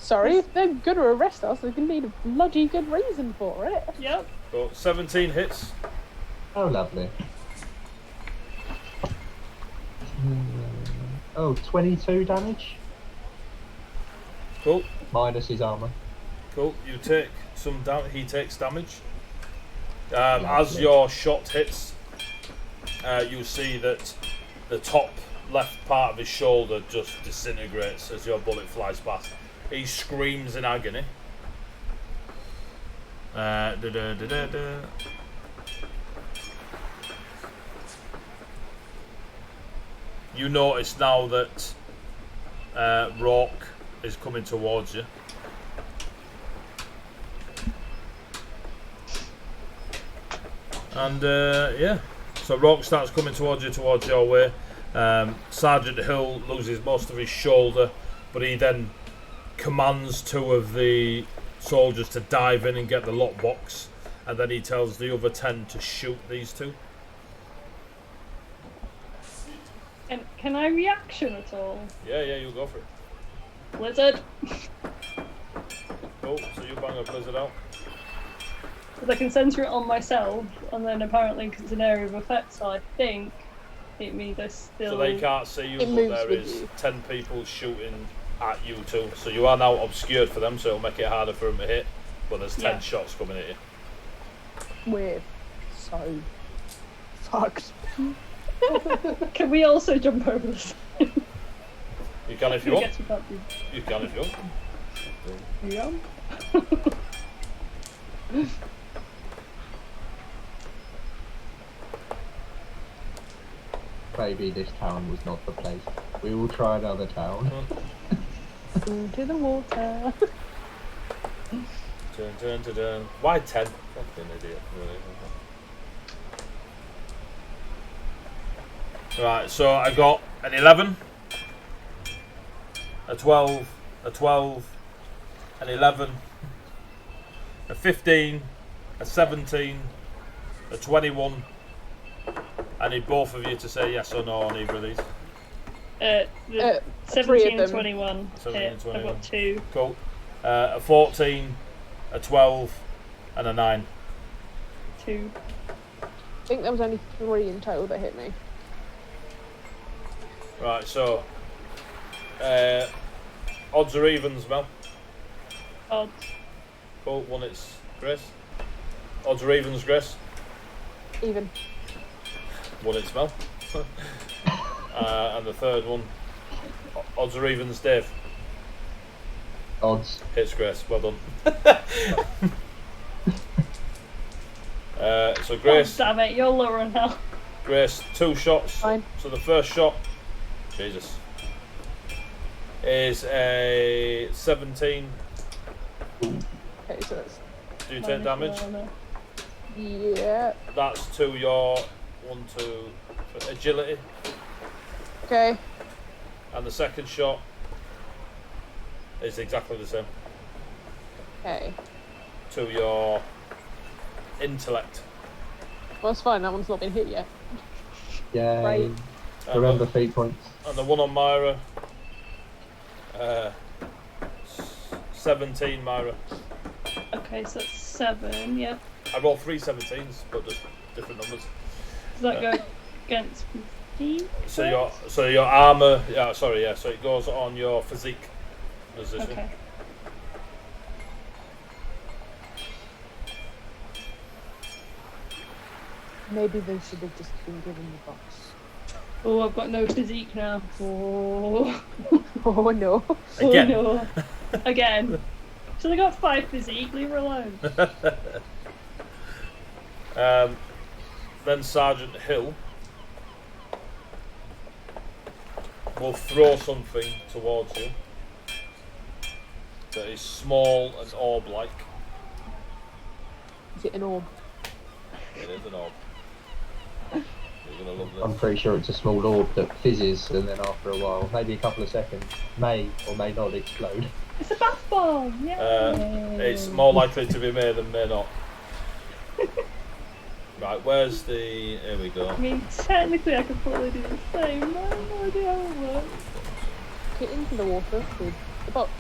sorry, if they're gonna arrest us, they can need a bloody good reason for it. Yep. Well, 17 hits. Oh, lovely. Oh, 22 damage. Cool. Minus his armour. Cool. You take some damage. He takes damage. As your shot hits, you'll see that the top left part of his shoulder just disintegrates as your bullet flies past. He screams in agony. You notice now that Rock is coming towards you. And yeah, so Rock starts coming towards you, towards your way. Sergeant Hill loses most of his shoulder, but he then commands 2 of the soldiers to dive in and get the lockbox, and then he tells the other 10 to shoot these 2. And can I reaction at all? Yeah, you go for it. Blizzard. Cool, so you bang a blizzard out. Because I can censor it on myself, and then apparently because it's an area of effect, so I think it means I still. So they can't see you, It but moves there with is you. 10 people shooting at you 2. So you are now obscured for them, so it'll make it harder for them to hit. But there's 10 shots coming at you. We're so fucked. Can we also jump over this? You can if you I want. guess we can't do. You can if you want. Yeah. Maybe this town was not the place. We will try another town. Into the water. Dun. Why 10? Fucking idiot. Right, so I got an 11, a 12, a 12, an 11, a 15, a 17, a 21. I need both of you to say yes or no on either of these. The 3 17 of and them. 21. 17 hit. and 21. I've got 2. Cool. A 14, a 12, and a 9. 2. I think there was only 3 in total that hit me. Right, so odds or evens, Mel? Odds. Cool, 1 it's Grace. Odds or evens, Grace? Even. 1 it's Mel. And the third one, odds or evens, Dave? Odds. Hits Grace, well done. So Grace, Oh, damn it, you're lower on health. Grace, 2 shots. Fine. So the first shot, Jesus, is a 17. Okay, so that's. Do you take damage? Yeah. That's to your 1, 2, agility. Okay. And the second shot is exactly the same. Okay. To your intellect. Well, it's fine. That one's not been hit yet. Yay. Right. Remember feet points. And the one on Myra, 17, Myra. Okay, so that's 7, yeah. I rolled 3 17s, but just different numbers. Does that go against 15? So your armor, so it goes on your physique. Does this one? Okay. Maybe they should have just been given the box. Oh, I've got no physique now. Oh, Oh no. Again. Oh, no. Again. So they got 5 physique, leave her alone. Then Sergeant Hill will throw something towards you that is small and orb-like. Is it an orb? It is an orb. You're gonna love I'm this. pretty sure it's a small orb that fizzes and then after a while, maybe a couple of seconds, may or may not explode. It's a bath bomb, yeah. It's more likely to be may than may not. Right, where's the... Here we go. I mean, technically I could probably do the same, but I have no idea how it works. Get into the water with the box.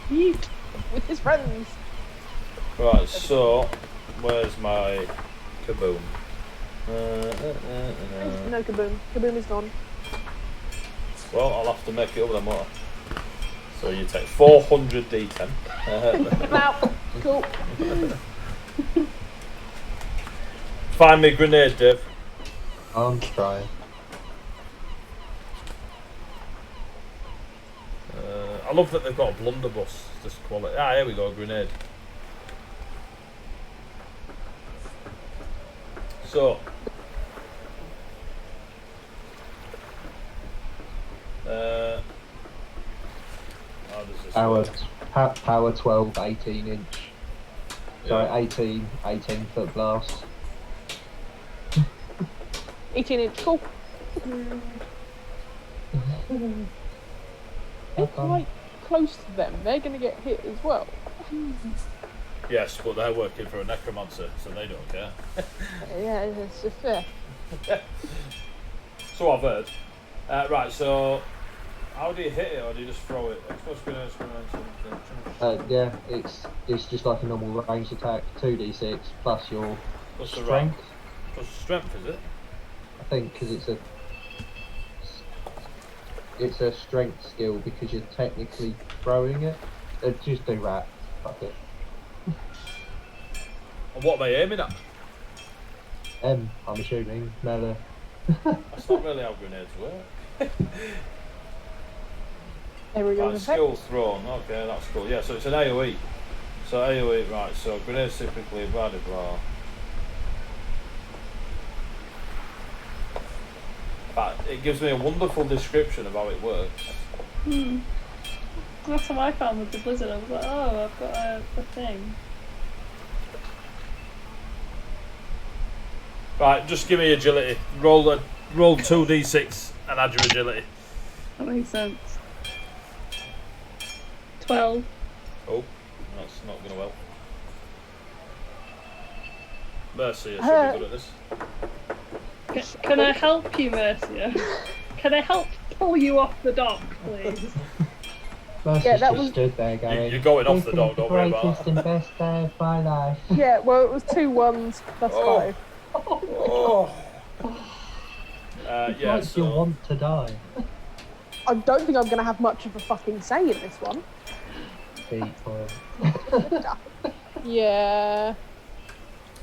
Yeet. With his friends. Right, so where's my kaboom? No kaboom. Kaboom is gone. Well, I'll have to make it up then, won't I? So you take 400 d10. I'm out. Cool. find me a grenade, Dave. I'm trying. I love that they've got a blunderbuss. Just quality. Ah, here we go, a grenade. So, how does this work? Power 12, 18 inch. Sorry, Yeah. 18 foot blast. 18-inch, cool. It's like close to them. They're going to get hit as well. Yes, but they're working for a necromancer, so they don't care. Yeah, it's just fair. So I've heard. Right, so how do you hit it, or do you just throw it? Explosive grenades, Yeah, it's just like a normal ranged attack. 2d6 plus your What's the strength. Plus strength, is it? I think because it's a strength skill because you're technically throwing it. Just do that. Fuck it. And what are they aiming at? I'm assuming melee. That's not really how grenades work. There we go. Right, skill thrown. Okay, that's cool. Yeah, so it's an AoE. So AoE, right, so grenades typically blah blah blah. But it gives me a wonderful description of how it works. That's what I found with the blizzard. I was like, oh, I've got a thing. Right, just give me agility. Roll 2d6 and add your agility. That makes sense. 12. Oh, that's not going to well. Mercia should be good at this. Can I help you, Mercia? Can I help pull you off the dock, please? Yeah, that was- stood there going. You're going off "This the is dock, don't worry about greatest that." and best day of my life. Yeah, well, it was 2 1s plus Oh. 5. Oh. Yeah, Like you so want to die. I don't think I'm going to have much of a fucking say in this one. Beat point. Yeah.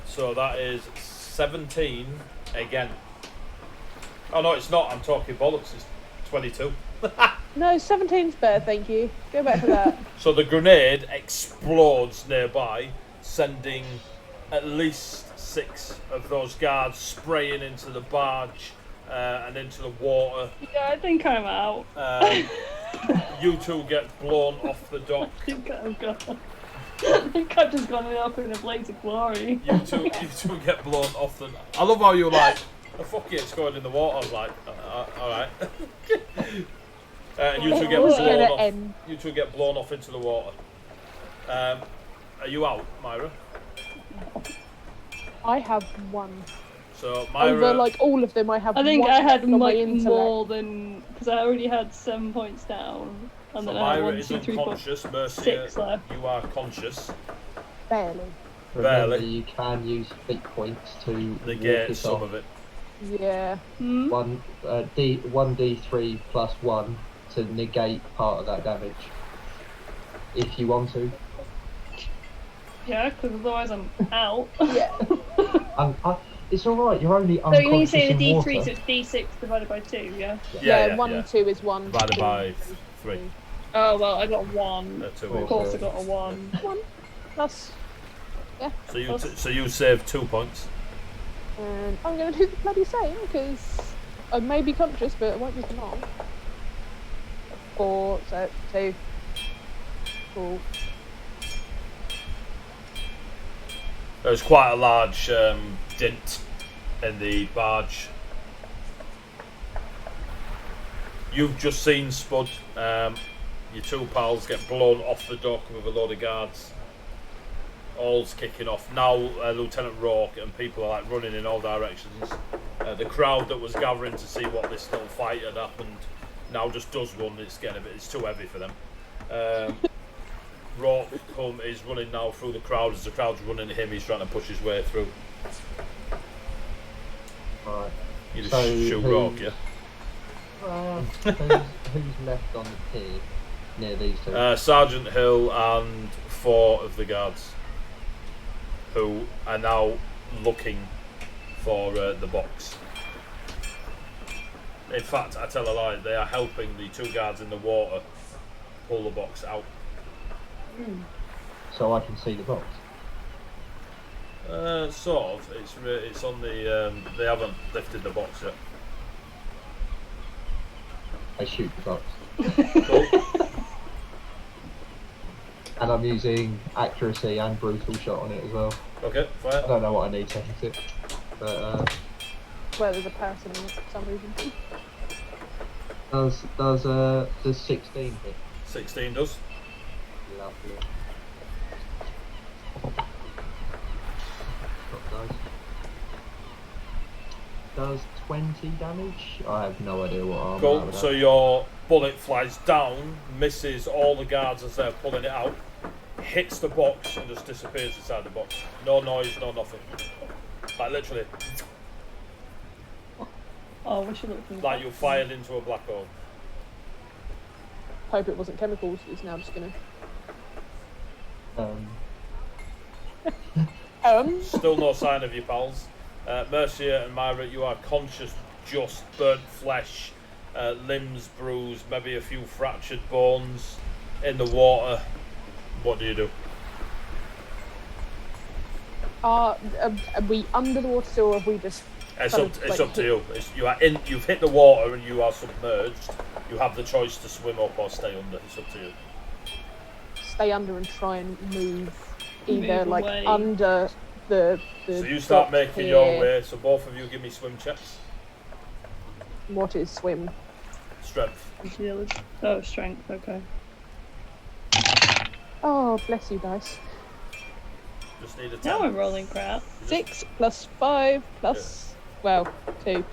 so that is 17 again. Oh no, it's not. I'm talking bollocks. It's 22. No, 17's better, thank you. Go back to that. So the grenade explodes nearby, sending at least 6 of those guards spraying into the barge and into the water. Yeah, I think I'm out. You two get blown off the dock. I think I've gone. I think I've just gone up in a blaze of glory. You two get blown off the. I love how you're like, oh, fuck it, it's going in the water. I was like, all right. And you two get It was blown gonna off. end. You two get blown off into the water. Are you out, Myra? I have 1. So Myra. Over, like, all of them, I have I think 1 I had from my like intellect. more than because I already had 7 points down, and So then I had Myra 1, is 2, 3, 4, unconscious. Mercia, 6 left. you are conscious. Barely. Remember, Barely. you can use feat points to Negate walk it some off. of it. Yeah. Hmm? 1d3 plus 1 to negate part of that damage. If you want to. Yeah, because otherwise I'm out. Yeah. It's alright, you're only So unconscious you need to say in the water. D3, so it's D6 divided by 2, yeah? Yeah, 1 and 2 is 1. Divided 2, by 3. Oh, well, I got 1. 2 Oh. Of course I got a 1. 1. That's... So you save 2 points. And I'm going to do the bloody same, because I may be conscious, but it won't be for long. 4, so 2. Cool. There's quite a large dint in the barge. You've just seen Spud. Your 2 pals get blown off the dock with a load of guards. All's kicking off. Now Lieutenant Rourke and people are like running in all directions. The crowd that was gathering to see what this little fight had happened now just does run. It's getting it's too heavy for them. Rourke is running now through the crowd. As the crowd's running at him, he's trying to push his way through. Right. You just So shoot who- Rourke, yeah? Who's left on the pier near these two? Sergeant Hill and 4 of the guards, who are now looking for the box. In fact, I tell a lie, they are helping the 2 guards in the water pull the box out. So I can see the box. Sort of. It's on the. They haven't lifted the box yet. I shoot the box. Cool. And I'm using accuracy and brutal shot on it as well. Okay, I fire. don't know what I need to hit it, but Where there's a person in it for some reason. does 16 hit? 16 does. Lovely. Top dice. Does 20 damage? I have no idea what armor. Cool. that would So have. your bullet flies down, misses all the guards as they're pulling it out, hits the box and just disappears inside the box. No noise, no nothing. Like literally, Oh, we should look from the like you box. fired into a black hole. Hope it wasn't chemicals. It's now just gonna. Still no sign of your pals. Mercia and Myra, you are conscious, just burnt flesh, limbs bruised, maybe a few fractured bones in the water. What do you do? Are we under the water still, or have we just? It's kind up. of, It's like, up to you. You are in. You've hit the water and you are submerged. You have the choice to swim up or stay under. It's up to you. Stay under and try and move either Move like away. under the. So you start dock making here. your way. So both of you give me swim checks. What is swim? Strength. Oh, strength, okay. Oh, bless you guys. Just need a 10. Now I'm rolling crap. 6 plus 5 plus, well, 2.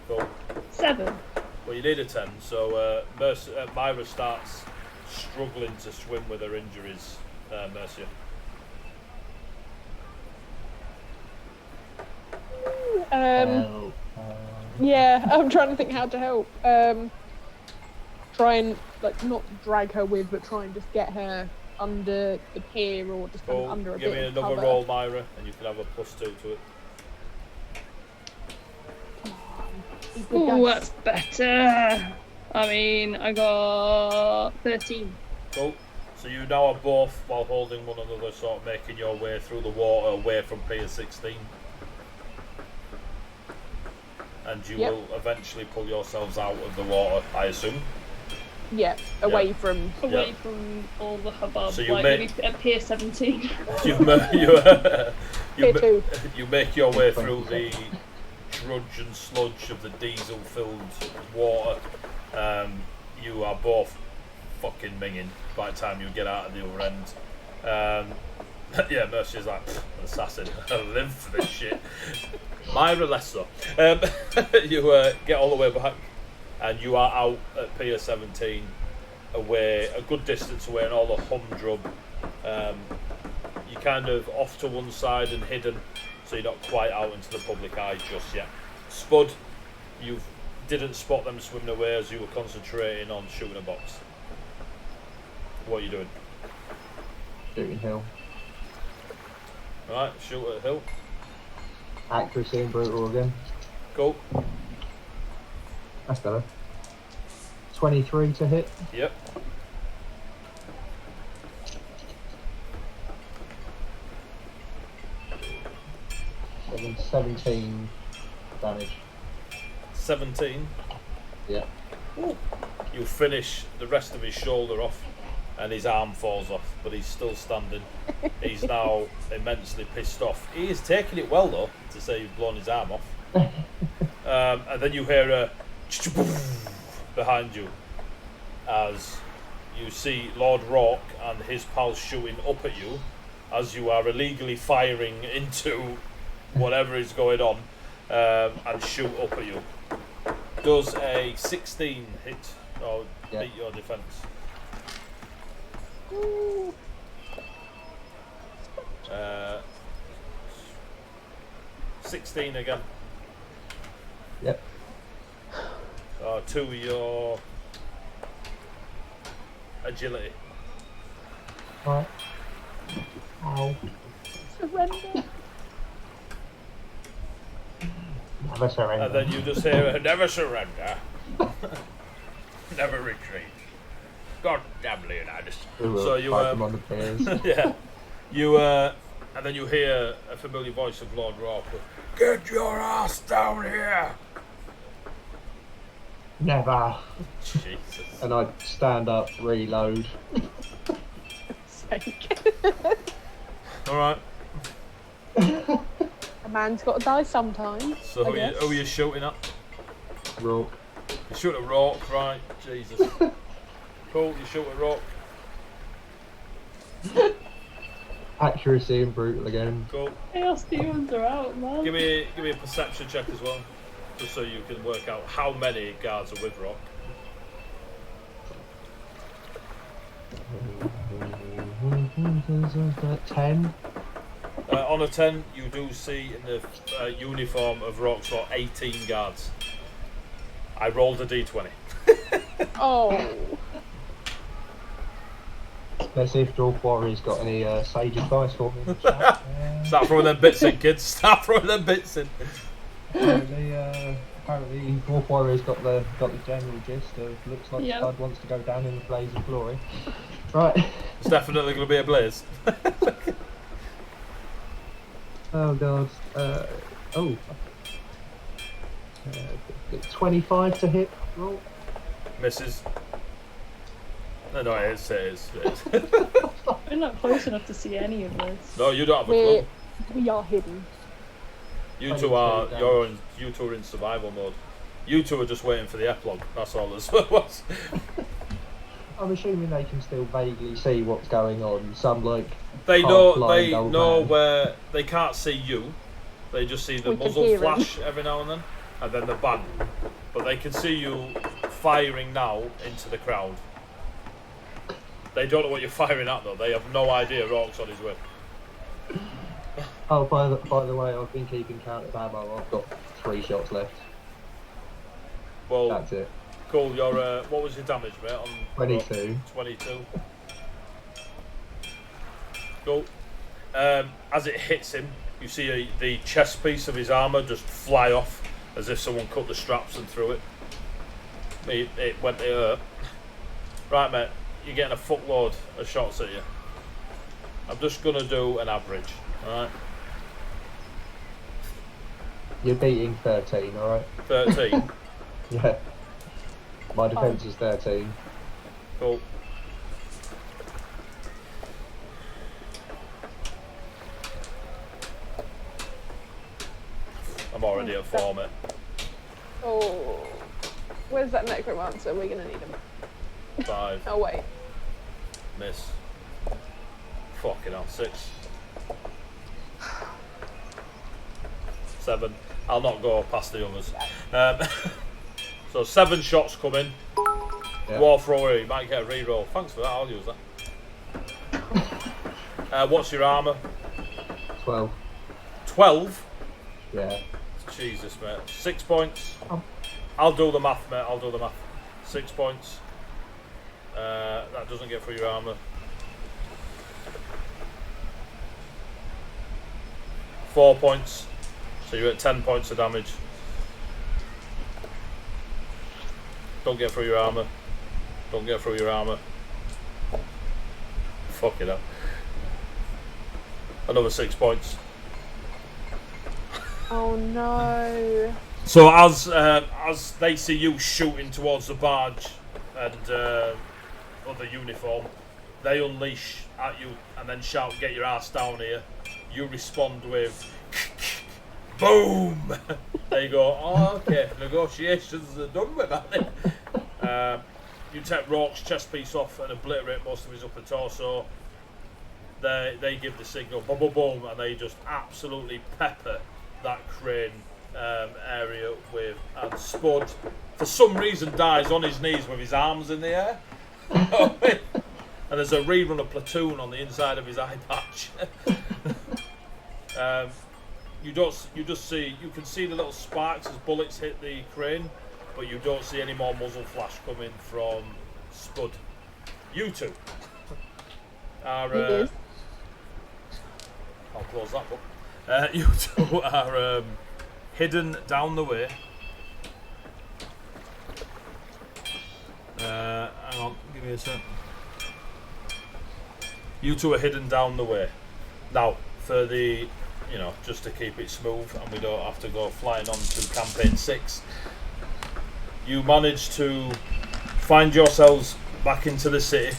Cool. 7. Well, you need a 10. So Myra starts struggling to swim with her injuries. Mercia. Help. Yeah, I'm trying to think how to help. Try and like not drag her with, but try and just get her under the pier or just kind of Cool. under a Give bit me of another cover. roll, Myra, and you can have a +2 to it. Good Ooh, dice. that's better. I mean, I got 13. Cool. So you now are both, while holding one another, sort of making your way through the water away from Pier 16. And you Yep. will eventually pull yourselves out of the water, I assume. Yeah, away from. Away Yeah. from all the hubbub, So you like make- maybe at Pier 17. Pier 2. You make your way through the drudge and sludge of the diesel-filled water. You are both fucking minging by the time you get out of the other end. Yeah, Mercy's like, an assassin. I live for this shit. Myra less so. You get all the way back, and you are out at Pier 17, away a good distance away, and all the humdrum. You're kind of off to one side and hidden, so you're not quite out into the public eye just yet. Spud, you didn't spot them swimming away as you were concentrating on shooting a box. What are you doing? Shooting hill. Right, shoot at hill. Accuracy and brutal again. Cool. That's better. 23 to hit. Yep. And 17 damage. 17. Yeah. You finish the rest of his shoulder off, and his arm falls off, but he's still standing. He's now immensely pissed off. He is taking it well, though, to say you've blown his arm off. And then you hear a behind you as you see Lord Rourke and his pals shooting up at you as you are illegally firing into whatever is going on, and shoot up at you. Does a 16 hit or Yeah. beat your defense? 16 again. Yep. 2 your agility. Right. Ow. Surrender. Never surrender. And then you just hear, never surrender. Never retreat. God damn Leonidas. So you them on the piers. yeah. You and then you hear a familiar voice of Lord Rock. Get your ass down here! Never. Jesus. And I stand up, reload. Sake. Alright. A man's got to die sometime. So who are you shooting at? Rock. You shoot at Rock, right? Jesus. Cool, you shoot at Rock. Accuracy and brutal again. Cool. Chaos demons are out, man. Give me a perception check as well. Just so you can work out how many guards are with Rock. 10. On a 10, you do see in the uniform of Rock's got 18 guards. I rolled a d20. Oh. Let's see if Dwarf Warrior's got any sage advice for me. Start throwing them bits in, kids. Start throwing them bits in. Apparently Dwarf Warrior's got the general gist of looks like Yeah. Spud wants to go down in the blaze of glory. Right. It's definitely going to be a blaze. Oh god. 25 to hit. Roll. Misses. No, it is. We're not close enough to see any of this. No, you don't have a clue. We are hidden. You two are in survival mode. You two are just waiting for the epilogue. That's all this was. I'm assuming they can still vaguely see what's going on. Some like They know half-blind old man. where they can't see you. They just see the We can muzzle hear 'em. flash every now and then the bang. But they can see you firing now into the crowd. They don't know what you're firing at though. They have no idea Rock's on his way. Oh, by the way, I've been keeping count of ammo. I've got 3 shots left. Well, That's it. cool. Your what was your damage, mate? On 22. 22. Cool. As it hits him, you see the chest piece of his armour just fly off as if someone cut the straps and threw it. It went to hurt. Right, mate, you're getting a fuckload of shots at you. I'm just going to do an average, alright? You're beating 13, alright? 13. Yeah. My defense is 13. Cool. I'm already at 4, mate. Oh. Where's that necromancer? We're gonna need him. 5. Oh wait. Miss. Fucking hell, 6. 7. I'll not go past the others. So 7 shots coming. Yeah. War thrower, you might get a reroll. Thanks for that, I'll use that. What's your armour? 12. 12? Yeah. Jesus, mate. 6 points. Oh. I'll do the math, mate. I'll do the math. 6 points. That doesn't get through your armour. 4 points. So you're at 10 points of damage. Don't get through your armour. Don't get through your armour. Fuck it up. Another 6 points. Oh no. So as they see you shooting towards the barge and other uniform, they unleash at you and then shout, "Get your ass down here!" You respond with boom. They go, "Oh, okay, negotiations are done with that." You take Rourke's chest piece off and obliterate most of his upper torso. They give the signal, boom, boom, boom, and they just absolutely pepper that crane area with, and Spud for some reason dies on his knees with his arms in the air. And there's a rerun of Platoon on the inside of his eye patch. You can see the little sparks as bullets hit the crane, but you don't see any more muzzle flash coming from Spud. You two are I'll close that book. You two are hidden down the way. Hang on, give me a sec. You two are hidden down the way. Now, for the, you know, just to keep it smooth and we don't have to go flying on to campaign 6, you manage to find yourselves back into the city.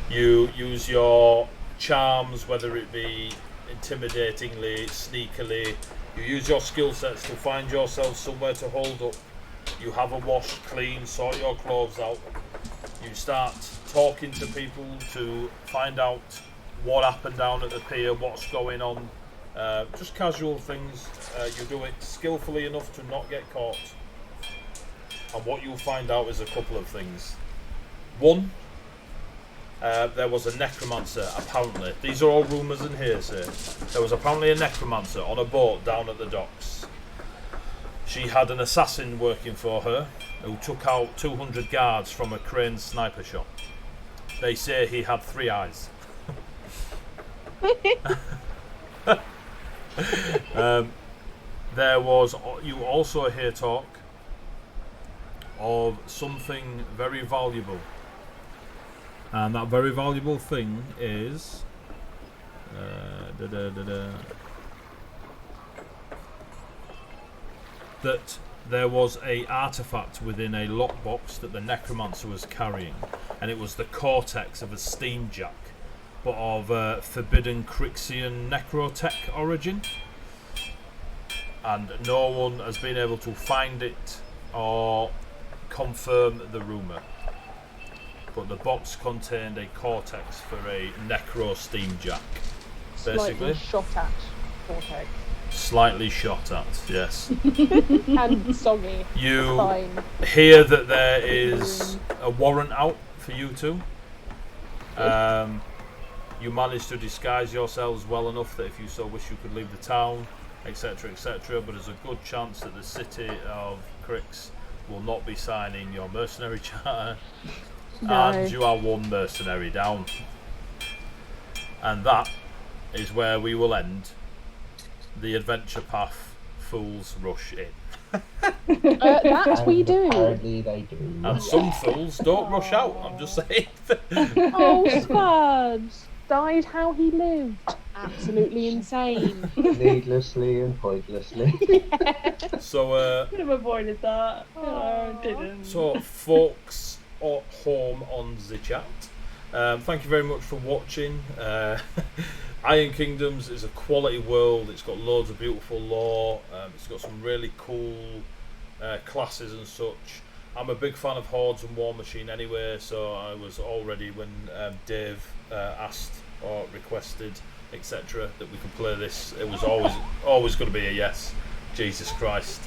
You use your charms, whether it be intimidatingly, sneakily. You use your skill sets to find yourself somewhere to hold up. You have a wash, clean, sort your clothes out. You start talking to people to find out what happened down at the pier, what's going on. Just casual things. You do it skillfully enough to not get caught. And what you'll find out is a couple of things. One, there was a necromancer, apparently. These are all rumours and hearsay. There was apparently a necromancer on a boat down at the docks. She had an assassin working for her who took out 200 guards from a crane sniper shot. They say he had 3 eyes. There was, you also hear talk of something very valuable. And that very valuable thing is that there was a artifact within a lockbox that the necromancer was carrying, and it was the cortex of a steam jack, but of forbidden Crixian necrotech origin, and no one has been able to find it or confirm the rumour. But the box contained a cortex for a necro steam jack, basically. Slightly shot at cortex. Slightly shot at, yes. And soggy. You Fine. hear that there is a warrant out for you two. You managed to disguise yourselves well enough that if you so wish you could leave the town, etc, etc, but there's a good chance that the city of Crix will not be signing your mercenary charter. No. And you are 1 mercenary down. And that is where we will end the adventure path fools rush in. That we do. Apparently they do. And some fools don't rush out, I'm just saying. Oh, Spuds died how he lived. Absolutely insane. Needlessly and pointlessly. So, Could have avoided that. Oh, I didn't. so folks at home on the chat, thank you very much for watching. Iron Kingdoms is a quality world. It's got loads of beautiful lore. It's got some really cool classes and such. I'm a big fan of Hordes and Warmachine anyway, so I was all ready when Dave asked or requested, etc., that we could play this. It was always going to be a yes. Jesus Christ.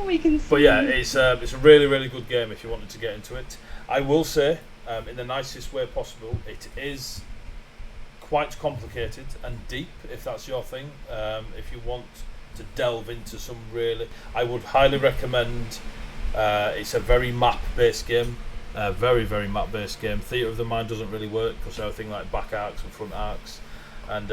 We can see. But yeah, it's a really, really good game if you wanted to get into it. I will say, in the nicest way possible, it is quite complicated and deep, if that's your thing. If you want to delve into some really, I would highly recommend. It's a very map-based game, very, very map-based game. Theatre of the Mind doesn't really work because everything like back arcs and front arcs, and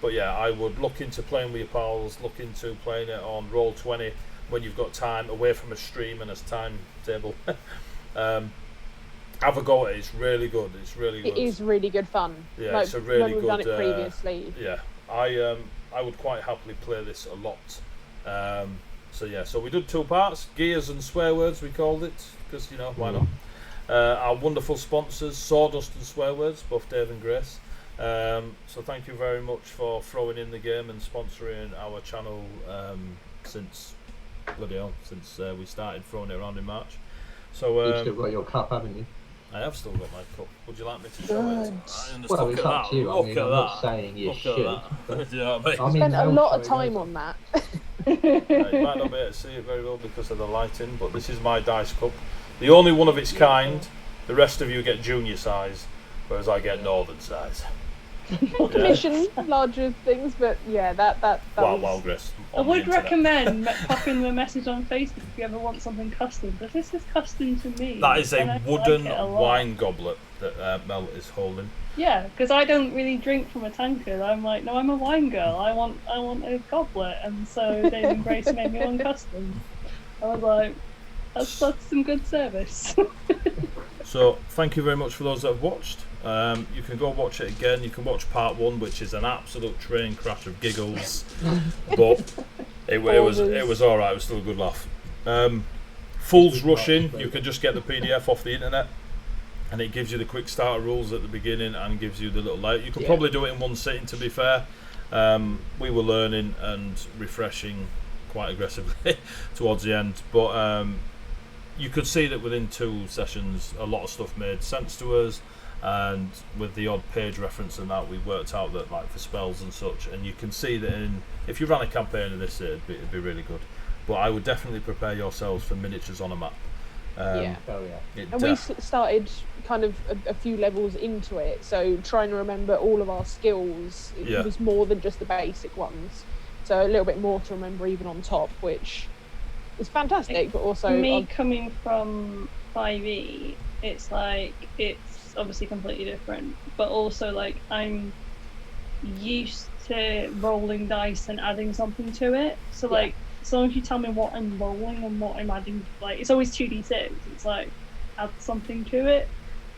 but yeah, I would look into playing with your pals. Look into playing it on Roll20 when you've got time away from a stream and a timetable. Have a go at it. It's really good. It's really good. It is really good fun. Yeah, like, it's a really when we've good. done it previously. Yeah, I would quite happily play this a lot. So yeah, so we did 2 parts: Gears and Swearwords. We called it because why not? Our wonderful sponsors, Sawdust and Swearwords, both Dave and Grace. So thank you very much for throwing in the game and sponsoring our channel since we started throwing it around in March. So You've still got your cup, haven't you? I have still got my cup. Would you like me to show it? Well, Look it's at up that. to you. I Look mean, at I'm that. not saying you Look should. at that. Do you know what I mean? I mean, Spent a they'll lot of show time you. on that. You might not be able to see it very well because of the lighting, but this is my dice cup. The only one of its kind. The rest of you get junior size, whereas I get northern size. Commission larger things, but yeah, that Wow, was... wow, Grace. I on the would internet. recommend popping them a message on Facebook if you ever want something custom, because this is custom to me. That is and a I wooden like it a lot. wine goblet. that Mel is holding. Yeah, because I don't really drink from a tankard. I'm like, no, I'm a wine girl. I want a goblet, and so Dave and Grace made me one custom. I was like, that's some good service. So thank you very much for those that have watched. You can go watch it again. You can watch part 1, which is an absolute train crash of giggles, but it was all right. It was still a good laugh. Fools Rush In. You can just get the PDF off the internet, and it gives you the quick starter rules at the beginning and gives you the little layout. You can probably do it in one sitting. To be fair, we were learning and refreshing quite aggressively towards the end, but you could see that within 2 sessions a lot of stuff made sense to us, and with the odd page reference and that, we worked out that, like, for spells and such, and you can see that if you ran a campaign of this, it'd be really good. But I would definitely prepare yourselves for miniatures on a map. Yeah. Oh yeah. And we started kind of a few levels into it, so trying to remember all of our skills, it was more than just the basic ones. So a little bit more to remember even on top, which is fantastic, but also... Me coming from 5e, it's like, it's obviously completely different, but also, like, I'm used to rolling dice and adding something to it. So, like, as long as you tell me what I'm rolling and what I'm adding, like, it's always 2d6. It's like, add something to it.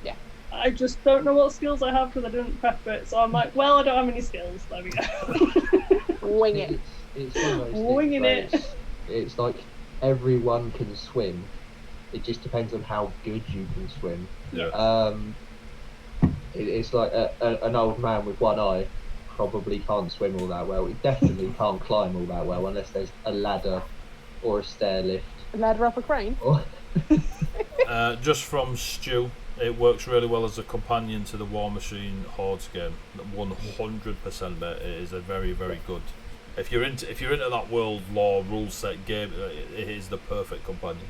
Yeah. I just don't know what skills I have because I didn't prep it. So I'm like, well, I don't have any skills. There we go. Wing it. It's one of those things Winging where it. It's like everyone can swim. It just depends on how good you can swim. Yeah. It's like an old man with one eye probably can't swim all that well. He definitely can't climb all that well unless there's a ladder or a stair lift. A ladder up a crane? Just from Stu, it works really well as a companion to the Warmachine Hordes game. 100% it is a very, very good. If you're into that world lore rule set game, it is the perfect companion.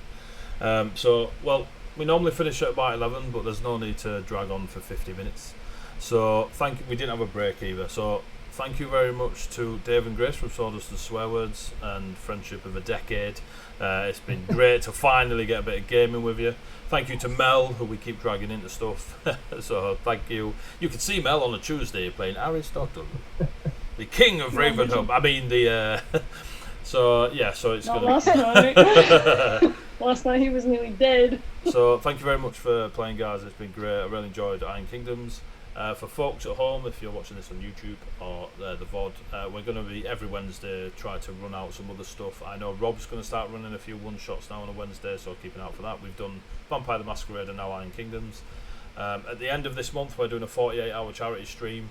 So, well, we normally finish at about 11, but there's no need to drag on for 50 minutes. So we didn't have a break either. So thank you very much to Dave and Grace from Sawdust Swearwords and Friendship of a Decade. It's been great to finally get a bit of gaming with you. Thank you to Mel, who we keep dragging into stuff. So thank you. You can see Mel on a Tuesday playing Aristotle, the king of Ravenholm. I mean the. So yeah, so it's Not gonna. last night. Last night he was nearly dead. So thank you very much for playing, guys. It's been great. I really enjoyed Iron Kingdoms. For folks at home, if you're watching this on YouTube or the VOD, we're going to be every Wednesday try to run out some other stuff. I know Rob's going to start running a few one-shots now on a Wednesday, so keep an eye out for that. We've done Vampire the Masquerade and now Iron Kingdoms. At the end of this month, we're doing a 48-hour charity stream.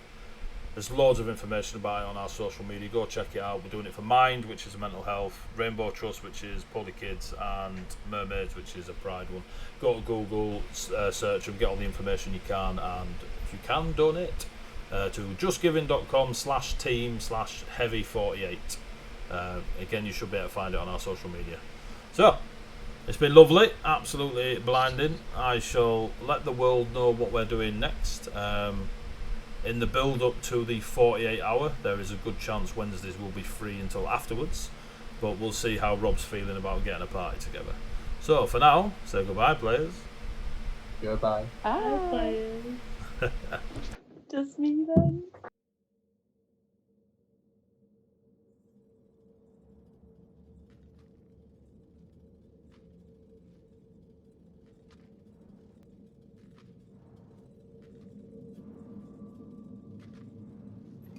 There's loads of information about it on our social media. Go check it out. We're doing it for Mind, which is a mental health, Rainbow Trust, which is Poly Kids, and Mermaids, which is a Pride one. Go to Google, search and get all the information you can, and if you can, donate to justgiving.com/team/heavy48. Again, you should be able to find it on our social media. So, it's been lovely, absolutely blinding. I shall let the world know what we're doing next. In the build-up to the 48-hour, there is a good chance Wednesdays will be free until afterwards, but we'll see how Rob's feeling about getting a party together. So, for now, say goodbye, players. Goodbye. Bye. Bye. Just me then.